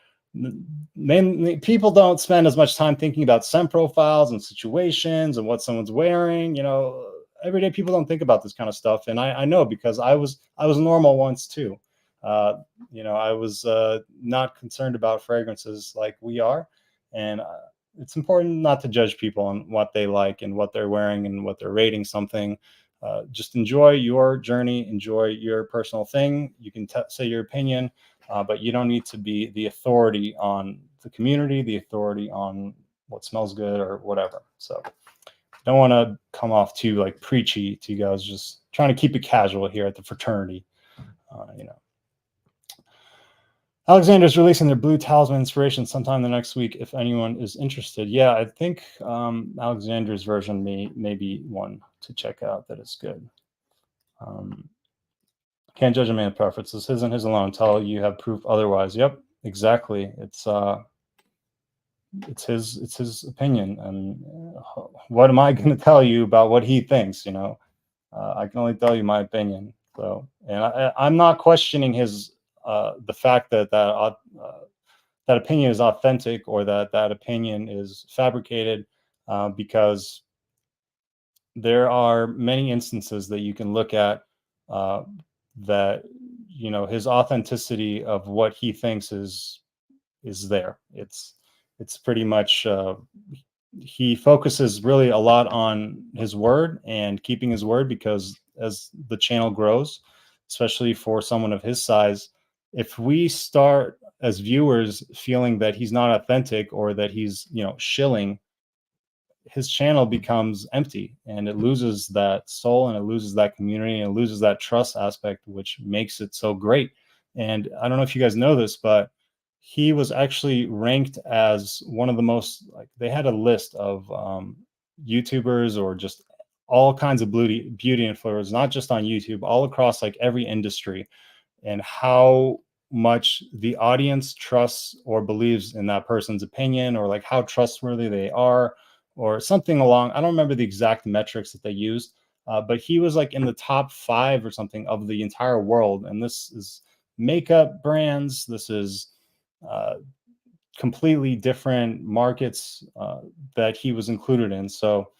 mainly people don't spend as much time thinking about scent profiles and situations and what someone's wearing. Everyday people don't think about this kind of stuff, and I know because I was normal once too. I was not concerned about fragrances like we are, and it's important not to judge people on what they like and what they're wearing and what they're rating something. Just enjoy your journey, enjoy your personal thing. You can say your opinion, but you don't need to be the authority on the community, the authority on what smells good or whatever. So don't want to come off too like preachy to you guys. Just trying to keep it casual here at the fraternity. Alexandria's releasing their Blue Talisman Inspiration sometime the next week. If anyone is interested, yeah, I think Alexandria's version may be one to check out. That is good. Can't judge a man's preferences. His and his alone. Until you have proof otherwise. Yep, exactly. It's his opinion, and what am I going to tell you about what he thinks? I can only tell you my opinion. So, and I'm not questioning his the fact that that opinion is authentic or that opinion is fabricated, because there are many instances that you can look at that his authenticity of what he thinks is there. It's pretty much he focuses really a lot on his word and keeping his word, because as the channel grows, especially for someone of his size, if we start as viewers feeling that he's not authentic or that he's shilling, his channel becomes empty and it loses that soul and it loses that community and it loses that trust aspect, which makes it so great. And I don't know if you guys know this, but he was actually ranked as one of the most, like, they had a list of YouTubers or just all kinds of beauty influencers, not just on YouTube, all across like every industry, and how much the audience trusts or believes in that person's opinion, or like how trustworthy they are, or something along. I don't remember the exact metrics that they used, but he was like in the top 5 or something of the entire world. And this is makeup brands. This is completely different markets that he was included in. So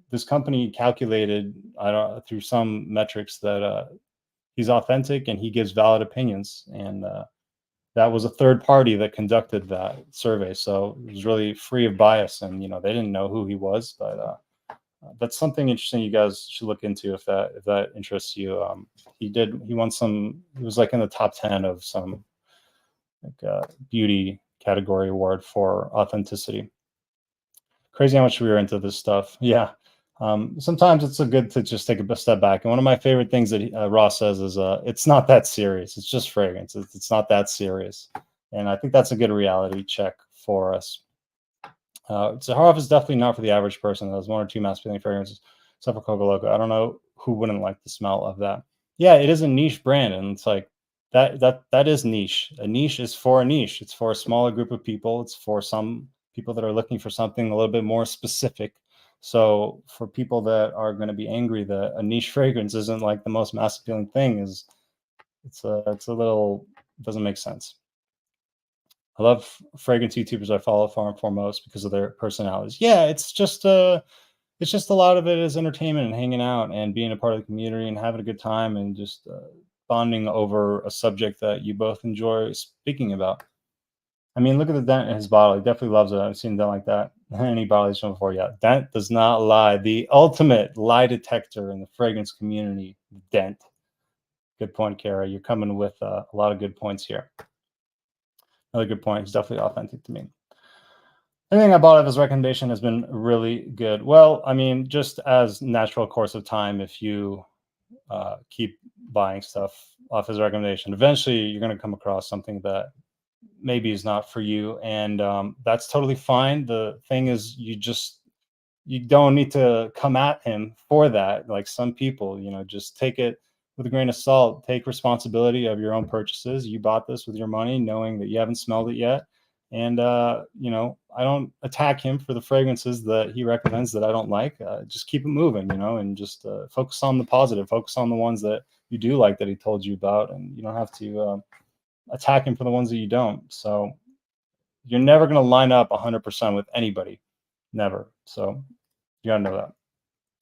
this company calculated, through some metrics, that he's authentic and he gives valid opinions. And that was a third party that conducted that survey. So it was really free of bias, and they didn't know who he was. But that's something interesting you guys should look into if that interests you. He won some. He was like in the top 10 of some like beauty category award for authenticity. Crazy how much we were into this stuff. Yeah. Sometimes it's good to just take a step back. And one of my favorite things that Ross says is, it's not that serious. It's just fragrance. It's not that serious. And I think that's a good reality check for us. Zaharoff is definitely not for the average person that has 1 or 2 masculine fragrances, except for Coco Loco. I don't know who wouldn't like the smell of that. Yeah, it is a niche brand. And it's like, that is niche. A niche is for a niche. It's for a smaller group of people. It's for some people that are looking for something a little bit more specific. So for people that are going to be angry that a niche fragrance isn't like the most mass appealing thing, it's a little doesn't make sense. I love fragrance YouTubers I follow far and foremost because of their personalities. Yeah, it's just a lot of it is entertainment and hanging out and being a part of the community and having a good time and just bonding over a subject that you both enjoy speaking about. I mean, look at the dent in his bottle. He definitely loves it. I've seen a dent like that. Any bottle he's shown before. Yeah, dent does not lie. The ultimate lie detector in the fragrance community, dent. Good point, Kara. You're coming with a lot of good points here. Another good point. He's definitely authentic to me. Everything I bought of his recommendation has been really good. Well, I mean, just as natural course of time, if you keep buying stuff off his recommendation, eventually you're going to come across something that maybe is not for you, and that's totally fine. The thing is, you don't need to come at him for that. Like some people, just take it with a grain of salt. Take responsibility of your own purchases. You bought this with your money, knowing that you haven't smelled it yet. And I don't attack him for the fragrances that he recommends that I don't like. Just keep it moving, and just focus on the positive. Focus on the ones that you do like that he told you about, and you don't have to attack him for the ones that you don't. So you're never going to line up 100% with anybody, never. So you gotta know that.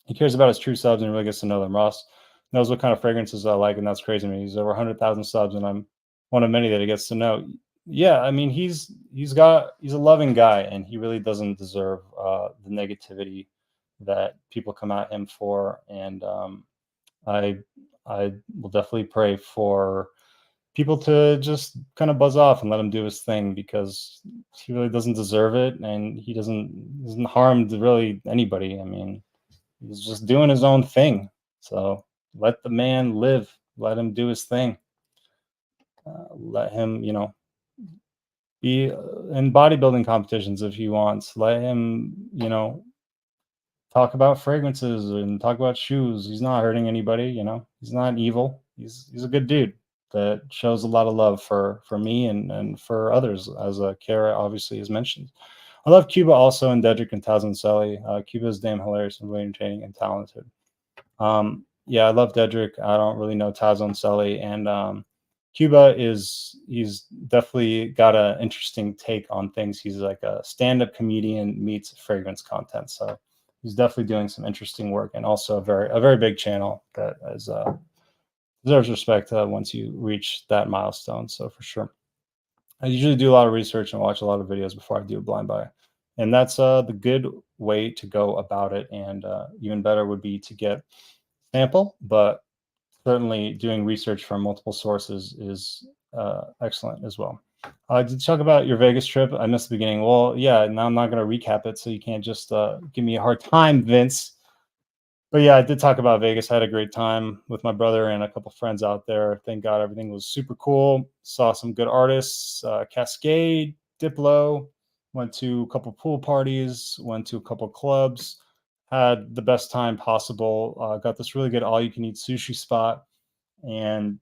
He cares about his true subs and really gets to know them. Ross knows what kind of fragrances I like, and that's crazy to me. He's over 100,000 subs, and I'm one of many that he gets to know. Yeah, I mean, he's a loving guy, and he really doesn't deserve the negativity that people come at him for. And I will definitely pray for people to just kind of buzz off and let him do his thing, because he really doesn't deserve it, and he doesn't harm to really anybody. I mean, he's just doing his own thing. So let the man live. Let him do his thing. Let him, be in bodybuilding competitions if he wants. Let him, talk about fragrances and talk about shoes. He's not hurting anybody. He's not evil. He's a good dude that shows a lot of love for me and for others, as Kara obviously has mentioned. I love Cuba also, and Dedrick and Taz and Selly. Cuba is damn hilarious and really entertaining and talented. Yeah, I love Dedrick. I don't really know Taz and Selly, and Cuba he's definitely got an interesting take on things. He's like a stand-up comedian meets fragrance content, so he's definitely doing some interesting work, and also a very big channel that is deserves respect once you reach that milestone. So for sure. I usually do a lot of research and watch a lot of videos before I do a blind buy. And that's the good way to go about it. And even better would be to get sample, but certainly doing research from multiple sources is excellent as well. Did you talk about your Vegas trip? I missed the beginning. Well, yeah, now I'm not going to recap it, so you can't just give me a hard time, Vince. But yeah, I did talk about Vegas. I had a great time with my brother and a couple friends out there. Thank God everything was super cool. Saw some good artists, Cascade, Diplo, went to a couple pool parties, went to a couple clubs, had the best time possible. Got this really good all-you-can-eat sushi spot, and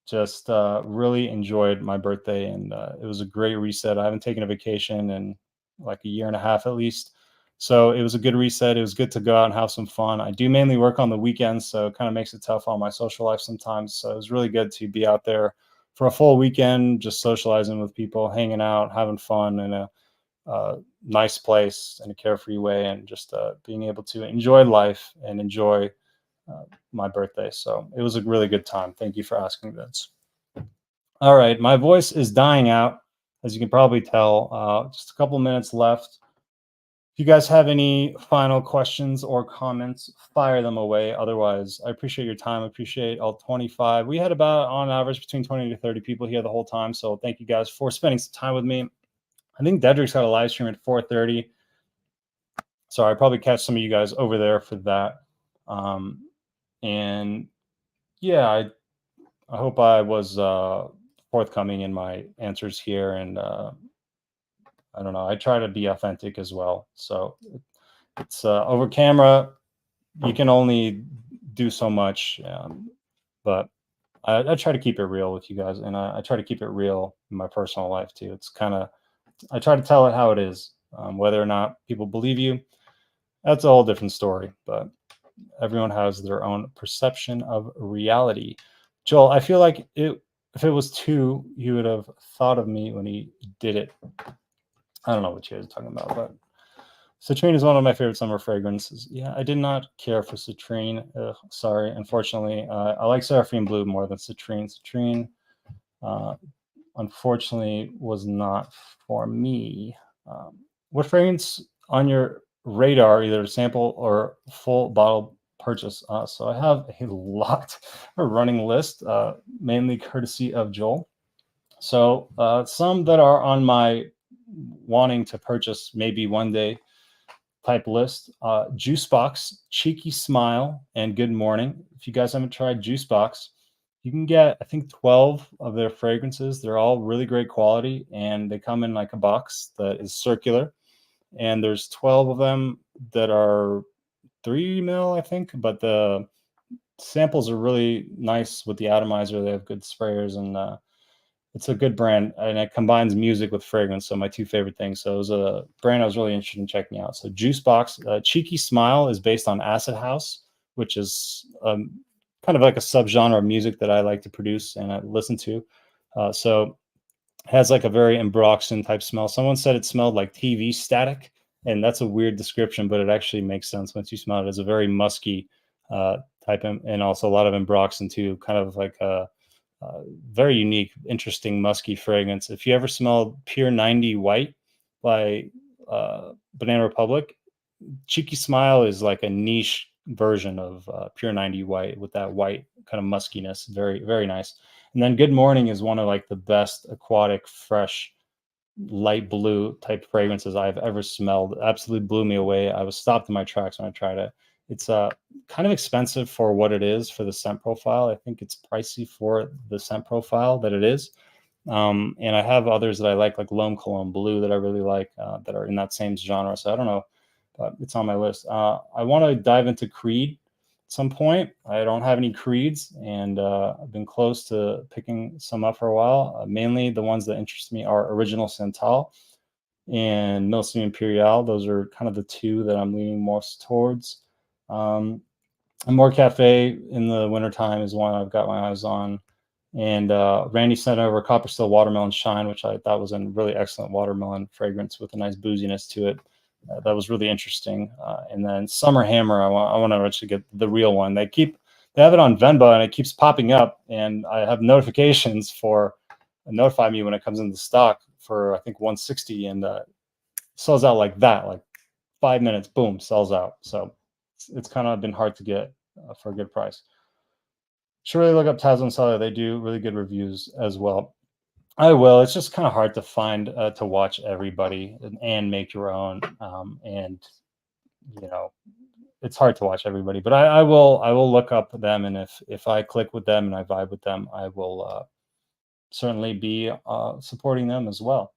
just really enjoyed my birthday. And it was a great reset. I haven't taken a vacation in like a year and a half at least. So it was a good reset. It was good to go out and have some fun. I do mainly work on the weekends, so it kind of makes it tough on my social life sometimes. So it was really good to be out there for a full weekend, just socializing with people, hanging out, having fun in a nice place in a carefree way, and just being able to enjoy life and enjoy my birthday. So it was a really good time. Thank you for asking, Vince. All right, my voice is dying out, as you can probably tell. Just a couple minutes left. If you guys have any final questions or comments, fire them away. Otherwise, I appreciate your time. I appreciate all 25. We had about, on average, between 20 to 30 people here the whole time. So thank you guys for spending some time with me. I think Dedrick's got a live stream at 4:30. So I probably catch some of you guys over there for that. And yeah, I hope I was forthcoming in my answers here. And I don't know, I try to be authentic as well. So it's over camera, you can only do so much, but I try to keep it real with you guys, and I try to keep it real in my personal life too. It's kind of, I try to tell it how it is. Whether or not people believe you, that's a whole different story, but everyone has their own perception of reality. Joel, I feel like if it was 2, you would have thought of me when he did it. I don't know what you guys are talking about, but citrine is one of my favorite summer fragrances. Yeah, I did not care for citrine. Sorry, unfortunately. I like Seraphine Blue more than citrine. Citrine, unfortunately, was not for me. What fragrance on your radar, either sample or full bottle purchase? So I have a running list, mainly courtesy of Joel. So some that are on my wanting to purchase maybe one day type list. Juice Box, Cheeky Smile, and Good Morning. If you guys haven't tried Juice Box, you can get, I think, 12 of their fragrances. They're all really great quality, and they come in like a box that is circular. And there's 12 of them that are 3 mil, I think, but the samples are really nice with the atomizer. They have good sprayers, and it's a good brand, and it combines music with fragrance. So my 2 favorite things. So it was a brand I was really interested in checking out. So Juice Box, Cheeky Smile is based on Acid House, which is kind of like a subgenre of music that I like to produce and I listen to. So it has like a very Ambroxan type smell. Someone said it smelled like TV static, and that's a weird description, but it actually makes sense once you smell it. It's a very musky type, and also a lot of Ambroxan too, kind of like a very unique, interesting, musky fragrance. If you ever smelled Pure 90 White by Banana Republic, Cheeky Smile is like a niche version of Pure 90 White with that white kind of muskiness. Very, very nice. And then Good Morning is one of like the best aquatic, fresh, light blue type fragrances I've ever smelled. Absolutely blew me away. I was stopped in my tracks when I tried it. It's kind of expensive for what it is for the scent profile. I think it's pricey for the scent profile that it is. And I have others that I like L'Homme Cologne Blue that I really like that are in that same genre. So I don't know, but it's on my list. I want to dive into Creed at some point. I don't have any Creeds, and I've been close to picking some up for a while. Mainly the ones that interest me are Original Santal and Milsim Imperial. Those are kind of the 2 that I'm leaning most towards. More Cafe in the wintertime is one I've got my eyes on. And Randy sent over Copper Still Watermelon Shine, which I thought was a really excellent watermelon fragrance with a nice booziness to it. That was really interesting. And then Summer Hammer, I want to actually get the real one. They have it on Venba, and it keeps popping up, and I have notifications for notify me when it comes into stock for I think 160, and sells out like that, like 5 minutes, boom, sells out. So it's kind of been hard to get for a good price. Should really look up Tazzo and Cellar. They do really good reviews as well. I will. It's just kind of hard to find to watch everybody and make your own. And it's hard to watch everybody. But I will look up them, and if I click with them and I vibe with them, I will certainly be supporting them as well.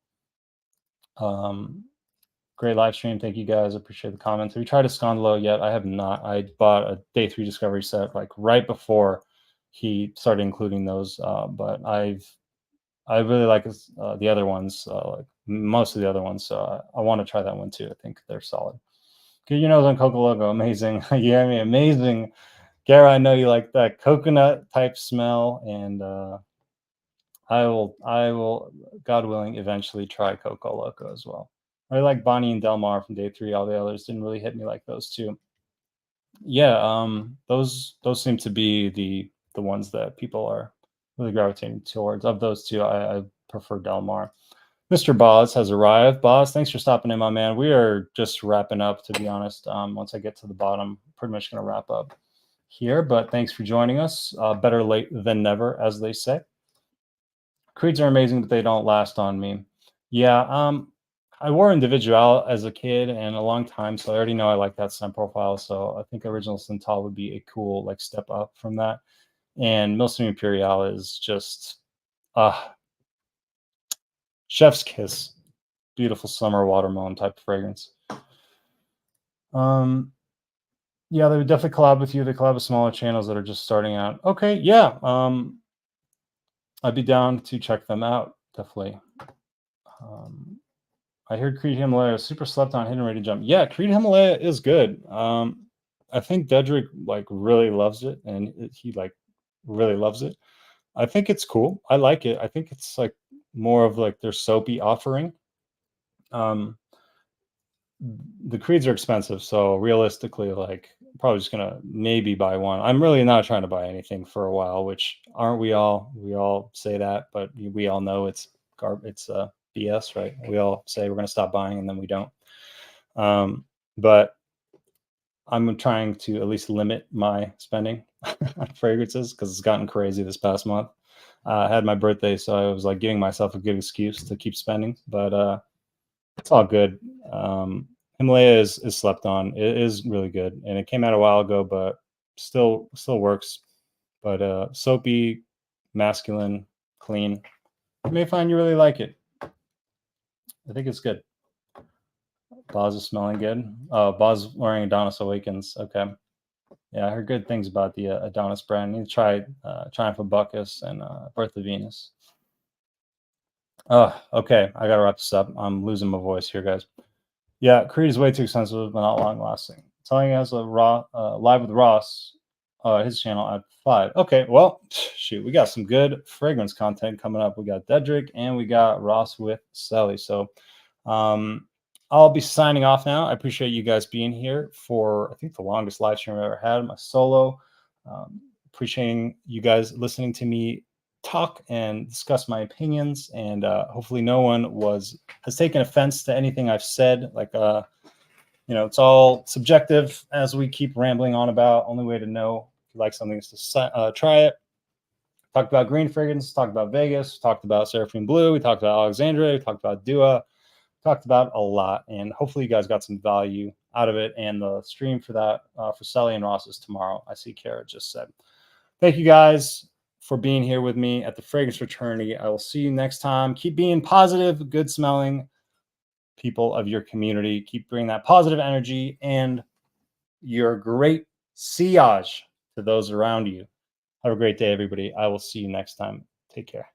Great live stream. Thank you guys. Appreciate the comments. Have you tried a Scandalo yet? I have not. I bought a day 3 discovery set like right before he started including those. But I really like the other ones, like most of the other ones. So I want to try that one too. I think they're solid. Get your nose on Coco Loco. Amazing. You hear me? Amazing. Gara, I know you like that coconut type smell, and I will, God willing, eventually try Coco Loco as well. I like Bonnie and Del Mar from day 3. All the others didn't really hit me like those 2. Yeah, those seem to be the ones that people are really gravitating towards. Of those 2, I prefer Del Mar. Mr. Boz has arrived. Boz, thanks for stopping in, my man. We are just wrapping up, to be honest. Once I get to the bottom, pretty much going to wrap up here. But thanks for joining us. Better late than never, as they say. Creeds are amazing, but they don't last on me. Yeah, I wore Individual as a kid and a long time, so I already know I like that scent profile. So I think Original Santal would be a cool like step up from that. And Milsim Imperial is just chef's kiss. Beautiful summer watermelon type of fragrance. Yeah, they would definitely collab with you. They collab with smaller channels that are just starting out. Okay, yeah. I'd be down to check them out, definitely. I heard Creed Himalaya super slept on Hidden Ready Jump. Yeah, Creed Himalaya is good. I think Dedrick like really loves it, and he like really loves it. I think it's cool. I like it. I think it's like more of like their soapy offering. Um, the creeds are expensive, so realistically, like probably just gonna maybe buy one. I'm really not trying to buy anything for a while, which aren't we all? We all say that, but we all know it's it's BS, right? We all say we're gonna stop buying and then we don't. Um, but I'm trying to at least limit my spending on fragrances because it's gotten crazy this past month. I had my birthday, so I was like giving myself a good excuse to keep spending, but it's all good. Himalaya is slept on. It is really good, and it came out a while ago, but still works. But soapy, masculine, clean. You may find you really like it. I think it's good. Boz is smelling good. Oh, Boz wearing Adonis Awakens. Okay. Yeah, I heard good things about the Adonis brand. You need to try Triumph of Bacchus and Birth of Venus. Oh, okay. I gotta wrap this up. I'm losing my voice here, guys. Yeah, Creed is way too expensive, but not long lasting. Telling us a live with Ross, his channel at 5. Okay, well, shoot, we got some good fragrance content coming up. We got Dedrick and we got Ross with Sally. So I'll be signing off now. I appreciate you guys being here for, I think, the longest live stream I've ever had, my solo. Appreciating you guys listening to me talk and discuss my opinions, and hopefully no one has taken offense to anything I've said. Like it's all subjective, as we keep rambling on about. Only way to know if you like something is to try it. Talked about green fragrance, talked about Vegas, talked about Seraphine Blue, we talked about Alexandria, we talked about Dua, talked about a lot, and hopefully you guys got some value out of it. And the stream for that for Sally and Ross is tomorrow. I see Kara just said. Thank you guys for being here with me at the Fragrance Fraternity. I will see you next time. Keep being positive, good smelling people of your community. Keep bringing that positive energy and your great sillage to those around you. Have a great day, everybody. I will see you next time. Take care.